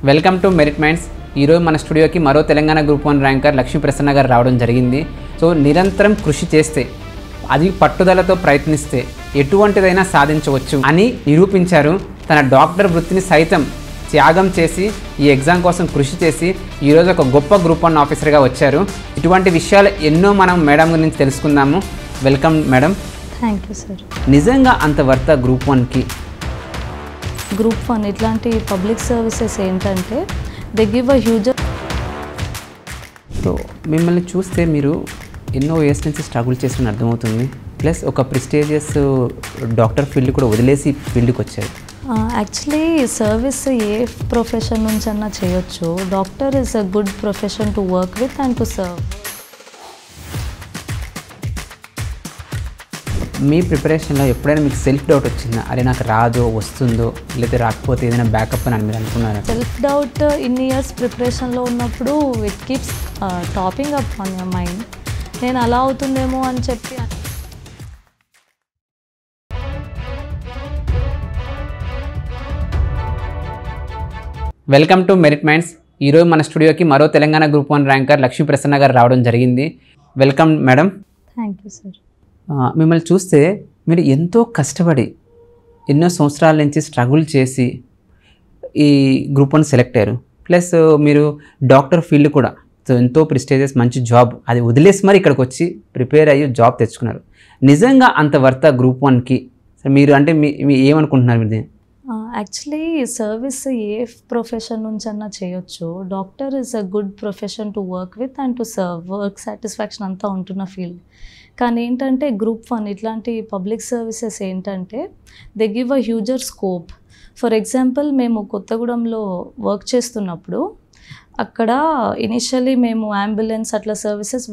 Welcome to merit minds. ఈరోజు మన స్టూడియోకి మరో తెలంగాణ గ్రూప్ 1 ర్యాంకర్ లక్ష్మీ ప్రసన్న గారు రావడం జరిగింది. సో నిరంతరం కృషి చేస్తే, అది పట్టుదలతో ప్రయత్నిస్తే ఎటువంటిదైనా సాధించవచ్చు అని నిరూపించారు. తన డాక్టర్ వృత్తిని సైతం త్యాగం చేసి ఈ ఎగ్జామ్ కోసం కృషి చేసి ఈరోజు ఒక గొప్ప గ్రూప్ 1 ఆఫీసర్గా వచ్చారు. ఇటువంటి విషయాలు ఎన్నో మనం మేడం గురించి తెలుసుకుందాము. Welcome madam. Thank you sir. నిజంగా అంత వర్త గ్రూప్ 1కి? గ్రూప్ 1 ఇట్లాంటి పబ్లిక్ సర్వీసెస్ ఏంటంటే they give a huge. So మిమ్మల్ని చూస్తే మీరు ఎన్నో ఇయర్స్ నుంచి స్ట్రగుల్ చేసిన అర్థమవుతుంది. ప్లస్ ఒక ప్రెస్టీజియస్ డాక్టర్ ఫీల్డ్ కూడా వదిలేసి ఫీల్డ్కి వచ్చారు. యాక్చువల్లీ సర్వీస్ ఏ ప్రొఫెషన్ నుంచి అన్నా చేయొచ్చు. Doctor is a good profession to work with and to serve. మీ ప్రిపరేషన్లో ఎప్పుడైనా మీకు సెల్ఫ్ డౌట్ వచ్చిందా? అరే నాకు రాదో వస్తుందో, లేదా రాకపోతే ఏదైనా బ్యాకప్ అని మీరు అనుకున్నారా? సెల్ఫ్ డౌట్ ఇన్ని ఇయర్స్ ప్రిపరేషన్లో ఉన్నప్పుడు it keeps topping up on your mind. నేను అలా అవుతుందేమో అని చెప్పి. Welcome to merit minds. ఈరోజు మన స్టూడియోకి మరో తెలంగాణ గ్రూప్ 1 ర్యాంకర్ లక్ష్మీ ప్రసన్న గారు రావడం జరిగింది. Welcome madam. Thank you sir. మిమ్మల్ని చూస్తే మీరు ఎంతో కష్టపడి ఎన్నో సంవత్సరాల నుంచి స్ట్రగుల్ చేసి ఈ గ్రూప్ 1 సెలెక్ట్ అయ్యారు. ప్లస్ మీరు డాక్టర్ ఫీల్డ్ కూడా ఎంతో ప్రెస్టీజియస్ మంచి జాబ్ అది వదిలేసి మరి ఇక్కడికి వచ్చి ప్రిపేర్ అయ్యి జాబ్ తెచ్చుకున్నారు. నిజంగా అంత వర్త గ్రూప్ 1కి? మీరు అంటే మీ ఏమనుకుంటున్నారు మీరు? యాక్చువల్లీ సర్వీస్ ఏ ప్రొఫెషన్ నుంచి అన్నా చేయొచ్చు. Doctor is a good profession to work with and to serve. Work satisfaction అంతా ఉంటున్న ఫీల్డ్. కానీ ఏంటంటే గ్రూప్ 1 ఇట్లాంటి పబ్లిక్ సర్వీసెస్ ఏంటంటే they give a huger scope. For example మేము కొత్తగూడెంలో వర్క్ చేస్తున్నప్పుడు అక్కడ ఇనిషియలీ మేము అంబులెన్స్ అట్లా సర్వీసెస్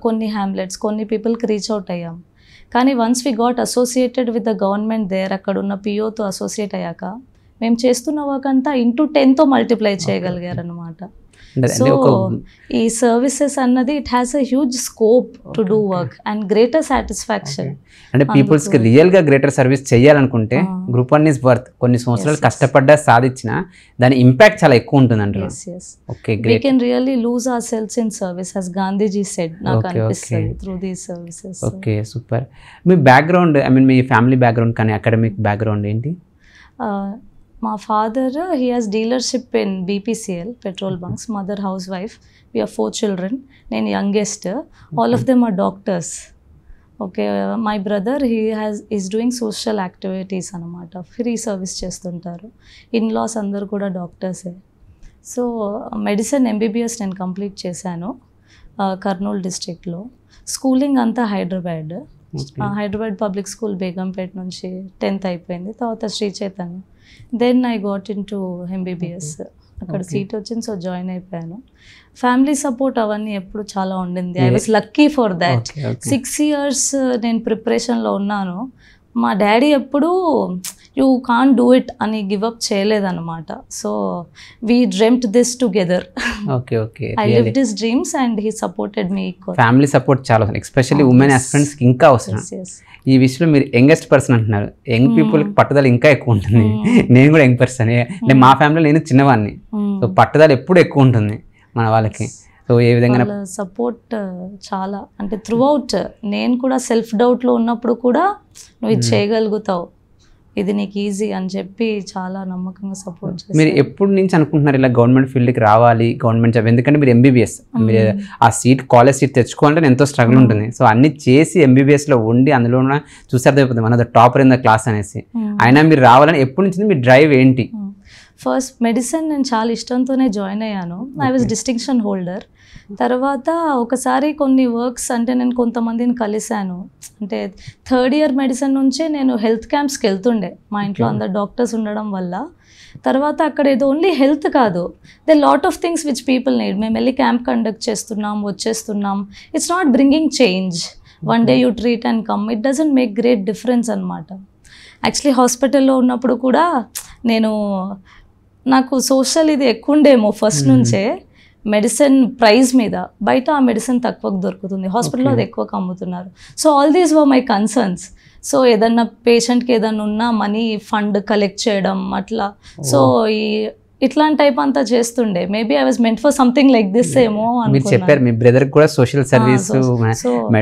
కొన్ని హ్యామ్లెట్స్ కొన్ని పీపుల్కి రీచ్ అవుట్ అయ్యాం. కానీ once we got associated with the government there, అక్కడ ఉన్న పిఓతో అసోసియేట్ అయ్యాక మేము చేస్తున్న వర్క్ అంతా ఇంటూ 10తో మల్టిప్లై చేయగలిగారనమాట. సో ఈ సర్వీసెస్ అన్నది it has a huge scope to do work and greater satisfaction. అంటే పీపుల్స్కి రియల్గా గ్రేటర్ సర్వీస్ చేయాలనుకుంటే గ్రూప్ 1 ఈజ్ వర్త్. కొన్ని సంవత్సరాలు కష్టపడ్డా సాధించిన దాని ఇంపాక్ట్ చాలా ఎక్కువ ఉంటుంది అంటారు. Okay, we can really lose ourselves in service as Gandhiji said. నాకు అనిపిస్తుంది through these services. Okay, super. మీ బ్యాక్గ్రౌండ్, ఐ మీన్ మీ ఫ్యామిలీ బ్యాక్గ్రౌండ్ కానీ అకాడమిక్ బ్యాక్గ్రౌండ్ ఏంటి? మా father he has dealership in BPCL petrol bunks. Mother housewife. We are 4 children. నేను youngest. All of them are doctors. Okay, my brother is doing social activities అనమాట. Free service చేస్తుంటారు. In laws అందరు కూడా డాక్టర్సే. So medicine MBBS నేను complete చేశాను కర్నూలు డిస్ట్రిక్ట్లో. Schooling అంతా హైదరాబాద్ పబ్లిక్ స్కూల్ బేగంపేట నుంచి 10th అయిపోయింది. తర్వాత Shri Chaitanya. Then I got in to MBBS. అక్కడ సీట్ వచ్చింది, సో జాయిన్ అయిపోయాను. ఫ్యామిలీ సపోర్ట్ అవన్నీ ఎప్పుడు చాలా ఉండింది. I was lucky for that. 6 years నేను ప్రిపరేషన్లో ఉన్నాను. మా డాడీ ఎప్పుడు యూ కాంట్ డూ ఇట్ అని గివప్ చేయలేదన్నమాట. So we dreamed this together. I lived his dreams and he supported me. Family support చాలా అవసరం, ఎస్పెషల్లీ ఉమెన్ ఆస్పిరెంట్స్కి ఇంకా అవసరం. ఈ విషయంలో మీరు యంగెస్ట్ పర్సన్ అంటున్నారు. యంగ్ పీపుల్కి పట్టుదల ఇంకా ఎక్కువ ఉంటుంది. నేను కూడా యంగ్ పర్సన్. మా ఫ్యామిలీలో నేను చిన్నవాడిని. సో పట్టుదల ఎప్పుడు ఎక్కువ ఉంటుంది మన వాళ్ళకి. సో ఏ విధంగా సపోర్ట్ చాలా, అంటే త్రూ అవుట్. నేను కూడా సెల్ఫ్ డౌట్లో ఉన్నప్పుడు కూడా నువ్వు ఇది చేయగలుగుతావు, ఇది నీకు ఈజీ అని చెప్పి చాలా నమ్మకంగా సపోర్ట్ చేస్తారు. మీరు ఎప్పటి నుంచి అనుకుంటున్నారు ఇలా గవర్నమెంట్ ఫీల్డ్కి రావాలి, గవర్నమెంట్ జాబ్? ఎందుకంటే మీరు MBBS, మీరు ఆ సీట్ కాలేజ్ సీట్ తెచ్చుకోవాలంటే ఎంతో స్ట్రగుల్ ఉంటుంది. సో అన్ని చేసి MBBSలో ఉండి అందులో చూసారు అయిపోతుంది మన టాపర్ ఇన్ ద క్లాస్ అనేసి. అయినా మీరు రావాలని ఎప్పటి నుంచి మీ డ్రైవ్ ఏంటి? ఫస్ట్ మెడిసిన్ నేను చాలా ఇష్టంతోనే జాయిన్ అయ్యాను. I was distinction holder. తర్వాత ఒకసారి కొన్ని వర్క్స్ అంటే నేను కొంతమందిని కలిశాను. అంటే 3rd year మెడిసిన్ నుంచే నేను హెల్త్ క్యాంప్స్కి వెళ్తుండే. మా ఇంట్లో అందరు డాక్టర్స్ ఉండడం వల్ల. తర్వాత అక్కడ ఏదో ఓన్లీ హెల్త్ కాదు, they lot of things which people need. మేము వెళ్ళి క్యాంప్ కండక్ట్ చేస్తున్నాం, వచ్చేస్తున్నాం. It's not bringing change. One day you treat and come. It doesn't make great difference అనమాట. యాక్చువల్లీ హాస్పిటల్లో ఉన్నప్పుడు కూడా నాకు సోషల్ ఇది ఎక్కువ ఉండేమో ఫస్ట్ నుంచే. మెడిసిన్ ప్రైస్ మీద బయట ఆ మెడిసిన్ తక్కువకు దొరుకుతుంది, హాస్పిటల్లో అది ఎక్కువగా అమ్ముతున్నారు. So all these were my concerns. So ఏదన్నా పేషెంట్కి ఏదన్నా ఉన్నా మనీ ఫండ్ కలెక్ట్ చేయడం అట్లా. సో ఈ ఇట్లాంటి టైప్ అంతా చేస్తుండే. Maybe I was meant for something like this ఏమో మీరు చెప్పారు మీ బ్రదర్ కూడా సోషల్ సర్వీస్,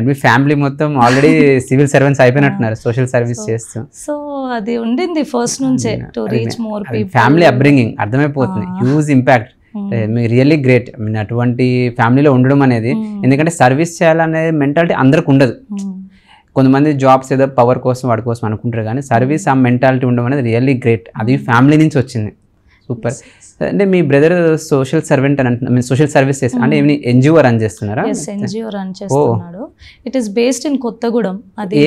మీ ఫ్యామిలీ మొత్తం ఆల్రెడీ సివిల్ సర్వెంట్స్ అయిపోయినట్టున్నారు సోషల్ సర్వీస్ చేస్తూ. సో అది ఉండింది ఫస్ట్ నుంచే to reach more people. Family upbringing అర్థమైపోతుంది, హ్యూజ్ ఇంపాక్ట్. రియల్లీ గ్రేట్ అటువంటి ఫ్యామిలీలో ఉండడం అనేది. ఎందుకంటే సర్వీస్ చేయాలనే మెంటాలిటీ అందరికి ఉండదు. కొంతమంది జాబ్స్ ఏదో పవర్ కోసం వాడి కోసం అనుకుంటారు, కానీ సర్వీస్ ఆ మెంటాలిటీ ఉండడం అనేది రియల్లీ గ్రేట్. అది ఫ్యామిలీ నుంచి వచ్చింది. సూపర్. అంటే మీ బ్రదర్ సోషల్ సర్వెంట్ అని అంటున్నారు, సోషల్ సర్వీస్ చేస్తారు అంటే ఏమి ఎన్జిఓ రన్ చేస్తున్నారా? ఎన్జిఓ రన్ చేస్తున్నాడు. It is based in Kothagudem. అది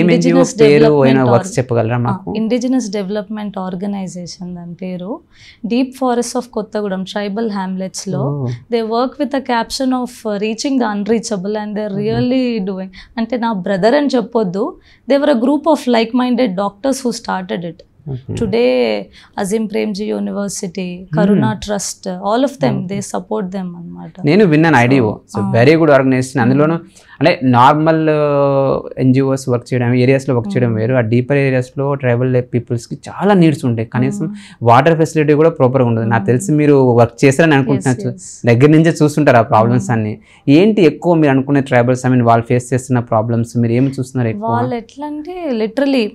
వర్క్స్ చెప్పగలరా మాకు? ఇండిజినస్ డెవలప్మెంట్ ఆర్గనైజేషన్ దాని పేరు. Deep forest of Kothagudem tribal hamlets లో they work with the caption of reaching the unreachable and they really doing. అంటే నా బ్రదర్ అని చెప్పొద్దు, they were a group of like minded doctors who started it. Today Azim Premji University, Karuna Trust, all of them they support them annamata. నేను విన్నాను IDO. So very good organisation. అందులోనూ అంటే normal NGOs work చేయడం, ఏరియాస్లో work చేయడం వేరు. ఆ deeper ఏరియాస్లో ట్రైబల్ పీపుల్స్కి చాలా నీడ్స్ ఉంటాయి. కనీసం వాటర్ ఫెసిలిటీ కూడా ప్రాపర్గా ఉండదు. నాకు తెలిసి మీరు వర్క్ చేస్తారని అనుకుంటున్నారు, దగ్గర నుంచే చూస్తుంటారు ఆ ప్రాబ్లమ్స్ అన్ని. ఏంటి ఎక్కువ మీరు అనుకునే ట్రైబల్స్ ఐ మీన్ వాళ్ళు ఫేస్ చేస్తున్న ప్రాబ్లమ్స్ మీరు ఏమి చూస్తున్నారు ఎక్కువ? వాళ్ళు ఎట్లా అంటే లిటరలీ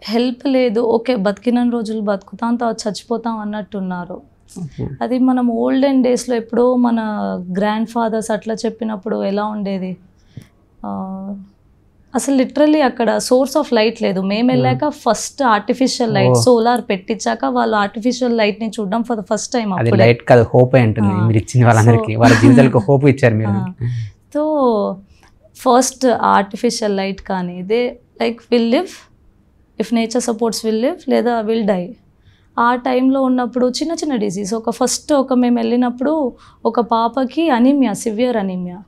హెల్ప్ లేదు, ఓకే బతికిన రోజులు బతుకుతాం తర్వాత చచ్చిపోతాం అన్నట్టున్నారు. అది మనం ఓల్డెన్ డేస్లో ఎప్పుడో మన గ్రాండ్ ఫాదర్స్ అట్లా చెప్పినప్పుడు ఎలా ఉండేది, అసలు లిటరలీ అక్కడ సోర్స్ ఆఫ్ లైట్ లేదు. మేము వెళ్ళాక ఫస్ట్ ఆర్టిఫిషియల్ లైట్ సోలార్ పెట్టించాక వాళ్ళు ఆర్టిఫిషియల్ లైట్ ని చూడడం for the first time. Light కాదు, హోప్ ఉంటుంది. మీరు ఇచ్చిన వాళ్ళందరికీ వాళ్ళ జీవితాలకు హోప్ ఇచ్చారు మీరు. సో ఫస్ట్ ఆర్టిఫిషియల్ లైట్ కానీ they like will live if nature supports will live, లేదా విల్ డై. ఆ టైంలో ఉన్నప్పుడు చిన్న చిన్న డిసీజ్ ఒక మేము వెళ్ళినప్పుడు ఒక పాపకి anaemia, severe anaemia,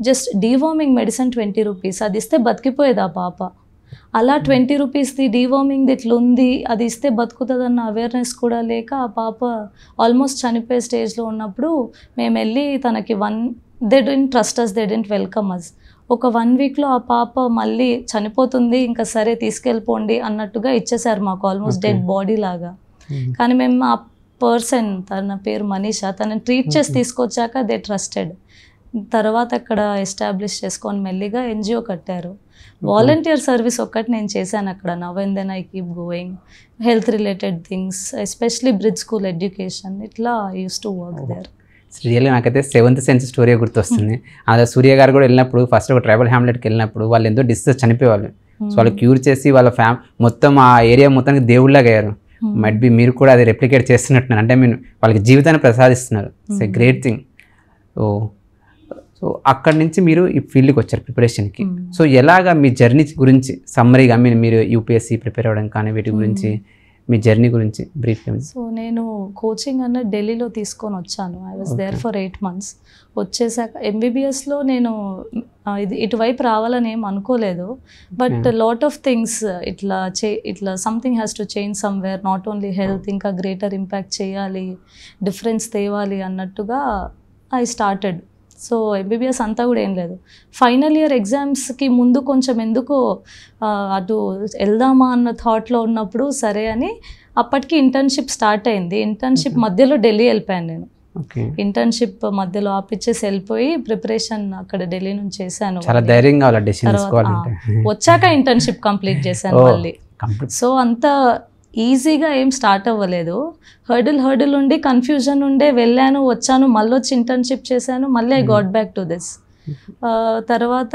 just deworming medicine 20 rupees, అది ఇస్తే బతికిపోయేది ఆ పాప. అలా 20 రూపీస్ది డీవార్మింగ్ది ఇట్లా ఉంది, అది ఇస్తే బతుకుతుందన్న అవేర్నెస్ కూడా లేక ఆ పాప ఆల్మోస్ట్ చనిపోయే స్టేజ్లో ఉన్నప్పుడు మేము వెళ్ళి తనకి they don't trust us, they don't welcome us. ఒక 1 వీక్లో ఆ పాప మళ్ళీ చనిపోతుంది, ఇంకా సరే తీసుకెళ్ళిపోండి అన్నట్టుగా ఇచ్చేసారు మాకు, ఆల్మోస్ట్ డెడ్ బాడీ లాగా. కానీ మేము ఆ పర్సన్, తన పేరు మనీషా, తనని ట్రీట్ చేసి తీసుకొచ్చాక దే ట్రస్టెడ్. తర్వాత అక్కడ ఎస్టాబ్లిష్ చేసుకొని మెల్లిగా ఎన్జిఓ కట్టారు. వాలంటీర్ సర్వీస్ ఒక్కటి నేను చేశాను అక్కడ. Now and then I keep going. Health related things, especially bridge school education, ఇట్లా use to work there. Really నాకైతే 7th సెన్స్ స్టోరీ గుర్తొస్తుంది. అదే సూర్య గారు కూడా వెళ్ళినప్పుడు ఫస్ట్ ఒక ట్రైబల్ హ్యామ్లెట్కి వెళ్ళినప్పుడు వాళ్ళు ఎంతో డిసీజ్ చనిపోయేవాళ్ళు. సో వాళ్ళు క్యూర్ చేసి వాళ్ళ మొత్తం ఆ ఏరియా మొత్తానికి దేవుళ్ళగా అయ్యారు. మైట్ బి మీరు కూడా అది రెప్లికేట్ చేస్తున్నట్టున్నారు, అంటే మీరు వాళ్ళకి జీవితాన్ని ప్రసాదిస్తున్నారు. It's a great thing. So అక్కడి నుంచి మీరు ఈ ఫీల్డ్కి వచ్చారు ప్రిపరేషన్కి. సో ఎలాగా మీ జర్నీ గురించి సమ్మరీగా మీరు యూపీఎస్సీ ప్రిపేర్ అవ్వడం కానీ వీటి గురించి మీ జర్నీ గురించి బ్రీఫ్గా. సో నేను కోచింగ్ అన్న ఢిల్లీలో తీసుకొని వచ్చాను. I was there for 8 months. వచ్చేసాక ఎంబీబీఎస్లో నేను ఇటువైపు రావాలని ఏం అనుకోలేదు. బట్ లాట్ ఆఫ్ థింగ్స్ ఇట్లా something has to change somewhere, not only health, ఇంకా గ్రేటర్ ఇంపాక్ట్ చేయాలి, డిఫరెన్స్ తేవాలి అన్నట్టుగా ఐ స్టార్టెడ్. సో ఎంబీబీఎస్ అంతా కూడా ఏం లేదు. ఫైనల్ ఇయర్ ఎగ్జామ్స్కి ముందు కొంచెం ఎందుకో అటు వెళ్దామా అన్న థాట్లో ఉన్నప్పుడు సరే అని అప్పటికి ఇంటర్న్షిప్ స్టార్ట్ అయింది. ఇంటర్న్షిప్ మధ్యలో ఢిల్లీ వెళ్ళిపోయాను నేను. ఇంటర్న్షిప్ మధ్యలో ఆపిచ్చేసి వెళ్ళిపోయి ప్రిపరేషన్ అక్కడ ఢిల్లీ నుంచి చేశాను. వచ్చాక ఇంటర్న్షిప్ కంప్లీట్ చేశాను మళ్ళీ. సో అంత ఈజీగా ఏం స్టార్ట్ అవ్వలేదు. హర్డిల్ ఉండి కన్ఫ్యూజన్ ఉండే వెళ్ళాను, వచ్చాను, మళ్ళీ వచ్చి ఇంటర్న్షిప్ చేశాను, మళ్ళీ I got back to this. తర్వాత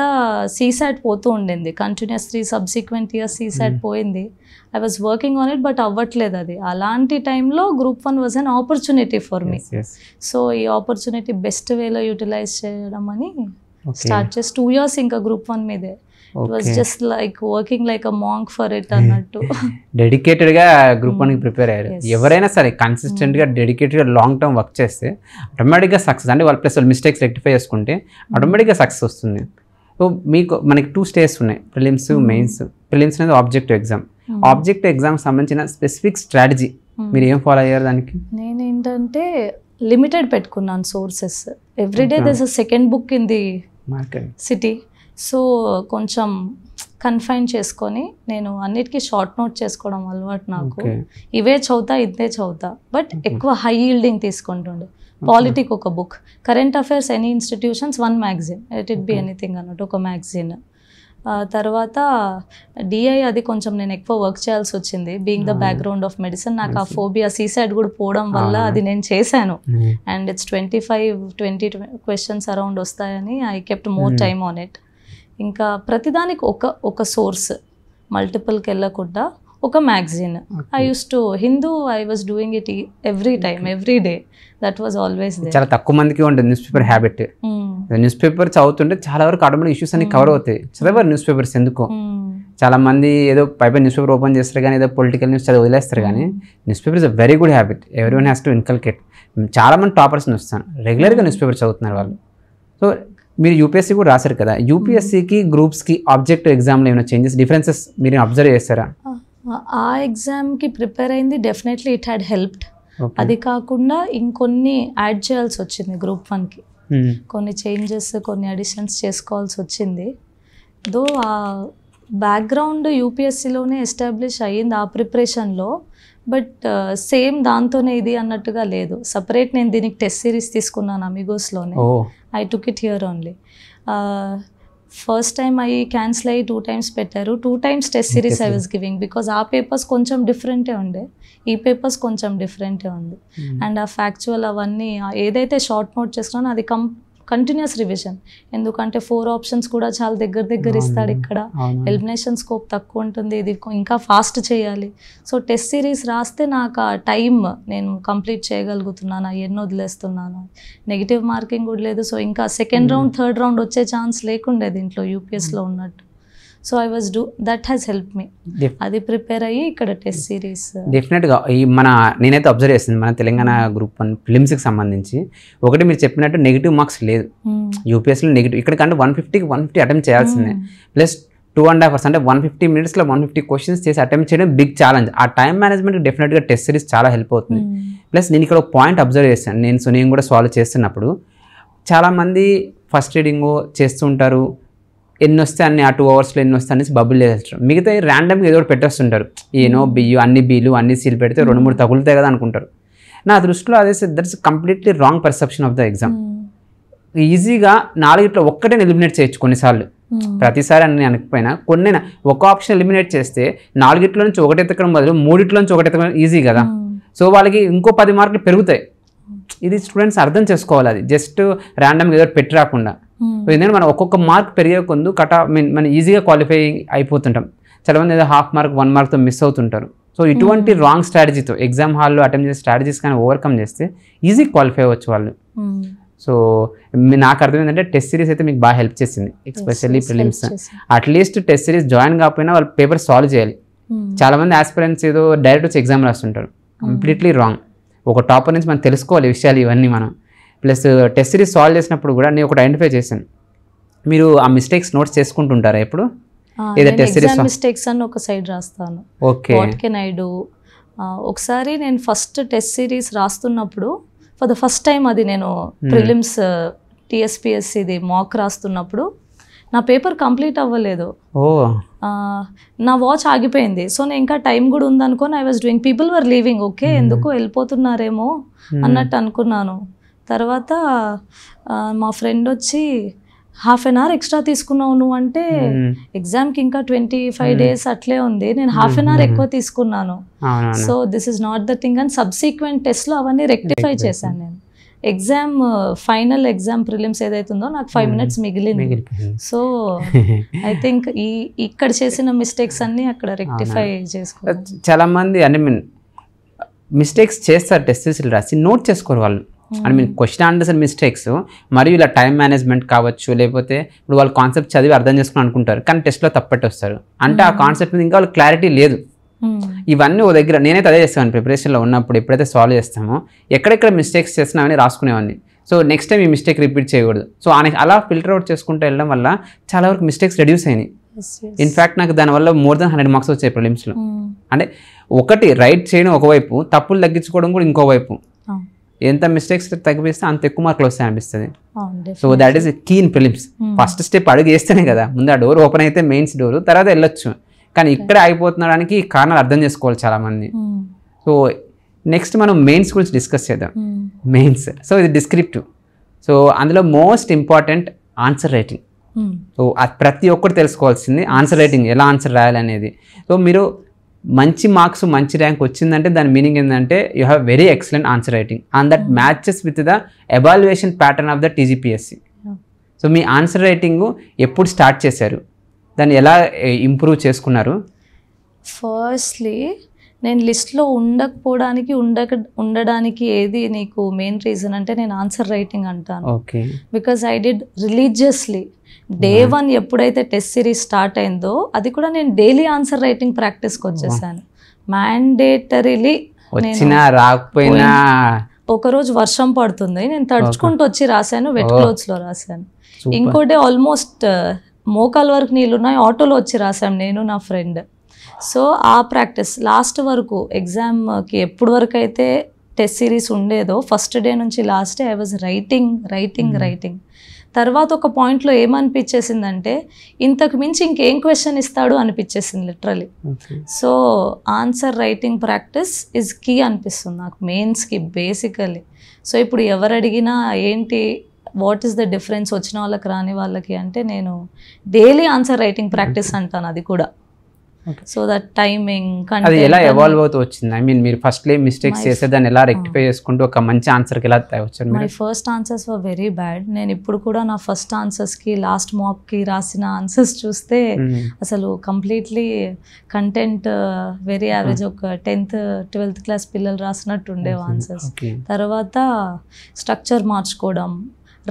సీసాట్ పోతూ ఉండింది కంటిన్యూస్ 3 subsequent years సీసాట్ పోయింది. I was working on it, but అవ్వట్లేదు అది. అలాంటి టైంలో Group 1 was an opportunity for me. So ఈ ఆపర్చునిటీ బెస్ట్ వేలో యూటిలైజ్ చేయడం అని స్టార్ట్ చేసి 2 years ఇంకా Group 1 మీదే. It was just like working like a monk for it అన్నట్టు. డెడికేటెడ్గా Group 1కి ప్రిపేర్ అయ్యారు. ఎవరైనా సరే కన్సిస్టెంట్గా డెడికేటెడ్గా లాంగ్ టర్మ్ వర్క్ చేస్తే ఆటోమేటిక్గా సక్సెస్, అంటే వాళ్ళు ప్లస్ వాళ్ళు మిస్టేక్స్ రెక్టిఫై చేసుకుంటే ఆటోమేటిక్గా సక్సెస్ వస్తుంది. సో మనకి 2 stages ఉన్నాయి, ప్రిలిమ్స్, మెయిన్స్. ప్రిలిమ్స్ అనేది ఆబ్జెక్టివ్ ఎగ్జామ్. ఆబ్జెక్టివ్ ఎగ్జామ్ సంబంధించిన స్పెసిఫిక్ స్ట్రాటజీ మీరు ఏం ఫాలో అయ్యారు దానికి? నేనేంటంటే లిమిటెడ్ పెట్టుకున్నాను sources. Everyday there is a second book in the market city. So కొంచెం కన్ఫైన్ చేసుకొని నేను అన్నిటికీ షార్ట్ నోట్ చేసుకోవడం అలవాటు నాకు. ఇవే చదువుతా ఇదే చదువుతా, బట్ ఎక్కువ హై ఈల్డింగ్ తీసుకుంటుండే. పాలిటిక్ ఒక book, current affairs any institutions 1 magazine, it be anything అన్నట్టు ఒక మ్యాగజైన్. తర్వాత డిఐ అది కొంచెం నేను ఎక్కువ వర్క్ చేయాల్సి వచ్చింది, being the background of medicine. నాకు ఆ ఫోబియా సీసైడ్ కూడా పోవడం వల్ల అది నేను చేశాను. అండ్ ఇట్స్ 25-20 క్వశ్చన్స్ అరౌండ్ వస్తాయని I kept more time on it. ఇంకా ప్రతిదానికి ఒక సోర్స్, మల్టిపుల్కి వెళ్ళకుండా ఒక magazine. I use to Hindu, I was doing it every time, every day. That was always there. చాలా తక్కువ మందికి ఉంటుంది newspaper habit. Newspaper చదువుతుంటే చాలా వరకు ఆటోమేటిక్ ఇష్యూస్ అన్ని కవర్ అవుతాయి. చదవరు న్యూస్ పేపర్స్ ఎందుకో. చాలా మంది ఏదో పై న్యూస్ పేపర్ ఓపెన్ చేస్తారు కానీ ఏదో పొలిటికల్ న్యూస్ చదివి వదిలేస్తారు. కానీ news paper is a very good habit, every one has to inculcate. చాలా మంది టాపర్స్ వస్తాను రెగ్యులర్గా న్యూస్ పేపర్ చదువుతున్నారు వాళ్ళు. సో మీరు యూపీఎస్సీ కూడా రాశారు కదా, యూపీఎస్సీకి గ్రూప్స్కి ఆబ్జెక్టివ్ ఎగ్జామ్లో ఏమైనా చేంజెస్, డిఫరెన్సెస్ మీరు అబ్జర్వ్ చేస్తారా? ఆ ఎగ్జామ్కి ప్రిపేర్ అయింది, డెఫినెట్లీ ఇట్ హ్యాడ్ హెల్ప్డ్. అది కాకుండా ఇంకొన్ని యాడ్ చేయాల్సి వచ్చింది గ్రూప్ 1కి, కొన్ని చేంజెస్, కొన్ని అడిషన్స్ చేసుకోవాల్సి వచ్చింది. దో ఆ బ్యాక్గ్రౌండ్ యూపీఎస్సీలోనే ఎస్టాబ్లిష్ అయ్యింది ఆ ప్రిపరేషన్లో, బట్ సేమ్ దాంతోనే ఇది అన్నట్టుగా లేదు. సపరేట్ నేను దీనికి టెస్ట్ సిరీస్ తీసుకున్నాను అమిగోస్లోనే. I took it here only. First time అవి క్యాన్సిల్ అయ్యి 2 times పెట్టారు. 2 times test series I was giving, because ఆ పేపర్స్ కొంచెం డిఫరెంటే ఉండే, ఈ పేపర్స్ కొంచెం డిఫరెంటే ఉంది. అండ్ ఆ ఫ్యాక్చువల్ అవన్నీ ఏదైతే షార్ట్ నోట్ చేసుకున్నానో అది కంటిన్యూస్ రివిజన్. ఎందుకంటే 4 options కూడా చాలా దగ్గర ఇస్తాడు. ఇక్కడ ఎలిమినేషన్ స్కోప్ తక్కువ ఉంటుంది, ఇది ఇంకా ఫాస్ట్ చేయాలి. సో టెస్ట్ సిరీస్ రాస్తే నాకు ఆ టైం నేను కంప్లీట్ చేయగలుగుతున్నాను, ఎన్ని వదిలేస్తున్నాను, నెగిటివ్ మార్కింగ్ కూడా లేదు. సో ఇంకా సెకండ్ రౌండ్ థర్డ్ రౌండ్ వచ్చే ఛాన్స్ లేకుండే దీంట్లో యూపీఎస్లో ఉన్నట్టు. So I was that has help me. అది ప్రిపేర్ అయ్యి ఇక్కడ టెస్ట్ సిరీస్ డెఫినెట్గా ఈ నేనైతే అబ్జర్వ్ చేసింది మన తెలంగాణ గ్రూప్ 1 ఫిలిమ్స్కి సంబంధించి. ఒకటి మీరు చెప్పినట్టు నెగిటివ్ మార్క్స్ లేదు యూపీఎస్లో. నెగిటివ్ ఇక్కడ కంటే 150కి 150 అటెంప్ట్ చేయాల్సిందే, ప్లస్ 2.5 hours అంటే 150 minutesలో 150 questions చేసి అటెంప్ట్ చేయడం బిగ్ ఛాలెంజ్. ఆ టైం మేనేజ్మెంట్ డెఫినెట్గా టెస్ట్ సిరీస్ చాలా హెల్ప్ అవుతుంది. ప్లస్ నేను ఇక్కడ ఒక పాయింట్ అబ్జర్వ్ చేశాను, నేను కూడా సాల్వ్ చేస్తున్నప్పుడు చాలామంది ఫస్ట్ రీడింగ్ చేస్తూ ఉంటారు, ఎన్ని వస్తే అన్ని ఆ 2 hours ఎన్ని వస్తే అనేసి బబుల్ చేస్తారు. మిగతా ర్యాండమ్గా ఏదో ఒకటి పెట్టేస్తుంటారు, ఏనో బియ్యు అన్ని బీలు అన్ని సీలు పెడితే 2-3 తగులుతాయి కదా అనుకుంటారు. నా దృష్టిలో అదే that's completely wrong perception of the exam. ఈజీగా 4 ఒక్కటే ఎలిమినేట్ చేయొచ్చు కొన్నిసార్లు, ప్రతిసారి అన్ని అనకపోయినా కొన్ని ఒక ఆప్షన్ ఎలిమినేట్ చేస్తే 4 నుంచి ఒకటి ఎత్తకడం బదులు 3 నుంచి ఒకటి ఎత్తకడం ఈజీ కదా. సో వాళ్ళకి ఇంకో 10 మార్కులు పెరుగుతాయి. ఇది స్టూడెంట్స్ అర్థం చేసుకోవాలి, అది జస్ట్ ర్యాండమ్గా ఏదో పెట్టి రాకుండా. ఎందుకంటే మనం ఒక్కొక్క మార్క్ పెరిగే కొందు మనం ఈజీగా క్వాలిఫై అయిపోతుంటాం. చాలామంది ఏదో 1/2 mark 1 markతో మిస్ అవుతుంటారు. సో ఇటువంటి రాంగ్ స్ట్రాటజీతో ఎగ్జామ్ హాల్లో అటెంప్ట్ చేసే స్ట్రాటజీస్ కానీ ఓవర్కమ్ చేస్తే ఈజీ క్వాలిఫై అవ్వచ్చు వాళ్ళు. సో నాకు అర్థం ఏంటంటే టెస్ట్ సిరీస్ అయితే మీకు బాగా హెల్ప్ చేసింది, especially prelims. At least test series join కాకపోయినా వాళ్ళు పేపర్ సాల్వ్ చేయాలి. చాలామంది ఆస్పిరెంట్స్ ఏదో డైరెక్ట్ వచ్చి ఎగ్జామ్ రాస్తుంటారు, కంప్లీట్లీ రాంగ్. ఒక టాపర్ నుంచి మనం తెలుసుకోవాలి విషయాలు ఇవన్నీ మనం. ప్లస్ టెస్ట్ సిరీస్ సాల్వ్ చేసినప్పుడు కూడా నేను ఒకటి ఐడెంటిఫై చేశాను, మీరు ఆ మిస్టేక్స్ నోట్స్ చేసుకుంటుంటారా ఎప్పుడు? మిస్టేక్స్ అని ఒక సైడ్ రాస్తాను. Okay, what can I do. ఒకసారి నేను ఫస్ట్ టెస్ట్ సిరీస్ రాస్తున్నప్పుడు ఫర్ ద ఫస్ట్ టైం, అది నేను ప్రిలిమ్స్ టీఎస్పీఎస్సీది మాక్ రాస్తున్నప్పుడు నా పేపర్ కంప్లీట్ అవ్వలేదు, నా వాచ్ ఆగిపోయింది. సో నేను ఇంకా టైం కూడా ఉందనుకోని I was doing, people were leaving, okay ఎందుకు వెళ్ళిపోతున్నారేమో అన్నట్టు అనుకున్నాను. తర్వాత మా ఫ్రెండ్ వచ్చి 1/2 hour ఎక్స్ట్రా తీసుకున్నావు నువ్వు అంటే, ఎగ్జామ్కి ఇంకా 25 days అట్లే ఉంది, నేను 1/2 hour ఎక్కువ తీసుకున్నాను. So this is not the thing. And subsequent టెస్ట్లో అవన్నీ రెక్టిఫై చేశాను నేను. ఎగ్జామ్ ఫైనల్ ఎగ్జామ్ ప్రిలిమ్స్ ఏదైతుందో నాకు 5 minutes మిగిలింది. సో ఐ థింక్ ఇక్కడ చేసిన మిస్టేక్స్ అన్ని అక్కడ రెక్టిఫై చేసుకో. చాలా మంది మిస్టేక్స్ చేస్తారు, టెస్ట్ రాసి నోట్ చేసుకోరు వాళ్ళు. క్వశ్చన్ ఆన్సర్ మిస్టేక్స్ మరియు ఇలా టైం మేనేజ్మెంట్ కావచ్చు, లేకపోతే ఇప్పుడు వాళ్ళు కాన్సెప్ట్ చదివి అర్థం చేసుకుని అనుకుంటారు కానీ టెస్ట్లో తప్పట్టి వస్తారు. అంటే ఆ కాన్సెప్ట్ మీద ఇంకా వాళ్ళకి క్లారిటీ లేదు. ఇవన్నీ ఓ దగ్గర నేనైతే అదే చేస్తాను ప్రిపరేషన్లో ఉన్నప్పుడు. ఎప్పుడైతే సాల్వ్ చేస్తామో ఎక్కడెక్కడ మిస్టేక్స్ చేస్తున్నామని రాసుకునేవాడిని. సో నెక్స్ట్ టైం ఈ మిస్టేక్ రిపీట్ చేయకూడదు. సో అలా ఫిల్టర్ అవుట్ చేసుకుంటూ వెళ్ళడం వల్ల చాలా వరకు మిస్టేక్స్ రెడ్యూస్ అయినాయి. ఇన్ఫ్యాక్ట్ నాకు దానివల్ల more than 100 marks వచ్చాయి ప్రిలిమ్స్లో. అంటే ఒకటి రైట్ చేయడం ఒకవైపు, తప్పులు తగ్గించుకోవడం కూడా ఇంకోవైపు. ఎంత మిస్టేక్స్ తగ్గిస్తే అంత ఎక్కువ మార్కులు వస్తాయి అనిపిస్తుంది. అవును, so that is key in prelims. First step అడుగు వేస్తేనే కదా ముందు ఆ డోర్ ఓపెన్ అయితే మెయిన్స్ డోర్, తర్వాత వెళ్ళొచ్చు. కానీ ఇక్కడ అయిపోతున్నాడానికి కారణాలు అర్థం చేసుకోవాలి చాలామంది. సో నెక్స్ట్ మనం మెయిన్స్ గురించి డిస్కస్ చేద్దాం. మెయిన్స్, సో ఇది డిస్క్రిప్టివ్. సో అందులో most important answer writing. So అది ప్రతి ఒక్కరు తెలుసుకోవాల్సింది ఆన్సర్ రైటింగ్, ఎలా ఆన్సర్ రాయాలనేది. సో మీరు మంచి మార్క్స్ మంచి ర్యాంక్ వచ్చిందంటే దాని మీనింగ్ ఏంటంటే you have very excellent answer writing and that matches with the evaluation pattern of the TGPSC. So me answer writing ఎప్పుడు స్టార్ట్ చేశారు, దాన్ని ఎలా ఇంప్రూవ్ చేసుకున్నారు? ఫస్ట్లీ నేను లిస్ట్లో ఉండకపోవడానికి ఉండడానికి ఏది నీకు మెయిన్ రీజన్ అంటే నేను ఆన్సర్ రైటింగ్ అంటాను. Okay, because I did religiously day 1 ఎప్పుడైతే టెస్ట్ సిరీస్ స్టార్ట్ అయిందో అది కూడా నేను డైలీ ఆన్సర్ రైటింగ్ ప్రాక్టీస్కి వచ్చేసాను. మ్యాండేటరీలీ వచ్చినా రాకపోయినా ఒకరోజు వర్షం పడుతుంది, నేను తడుచుకుంటూ వచ్చి రాశాను, వెట్ క్లోత్స్లో రాశాను. ఇంకోటి ఆల్మోస్ట్ మోకాల వరకు నీళ్ళున్నాయి, ఆటోలో వచ్చి రాశాను నేను నా ఫ్రెండ్. సో ఆ ప్రాక్టీస్ లాస్ట్ వరకు ఎగ్జామ్కి ఎప్పుడు వరకు అయితే టెస్ట్ సిరీస్ ఉండేదో ఫస్ట్ డే నుంచి last day I was writing. తర్వాత ఒక పాయింట్లో ఏమనిపించేసిందంటే ఇంతకు మించి ఇంకేం క్వశ్చన్ ఇస్తాడు అనిపించేసింది literally. So answer writing practice is key అనిపిస్తుంది నాకు మెయిన్స్కి బేసికలీ. సో ఇప్పుడు ఎవరు అడిగినా ఏంటి వాట్ ఈస్ ద డిఫరెన్స్ వచ్చిన వాళ్ళకి రాని వాళ్ళకి అంటే నేను డైలీ ఆన్సర్ రైటింగ్ ప్రాక్టీస్ అంటాను. అది కూడా సో దట్ టైమింగ్ అది ఎలా ఎవాల్వ్ అవుతూ వచ్చింది? ఐ మీన్ మీరు ఫస్ట్ మిస్టేక్స్ చేస్తే దాన్ని ఎలా రెక్టిఫై చేసుకుంటూ ఒక మంచి ఆన్సర్కి ఎలా వచ్చారు? My first answers were very bad. నేను ఇప్పుడు కూడా నా ఫస్ట్ ఆన్సర్స్కి లాస్ట్ మాక్కి రాసిన ఆన్సర్స్ చూస్తే అసలు కంప్లీట్లీ కంటెంట్ వెరీ యావరేజ్, ఒక 10th 12th క్లాస్ పిల్లలు రాసినట్టు ఉండేవి ఆన్సర్స్. తర్వాత స్ట్రక్చర్ మార్చుకోవడం,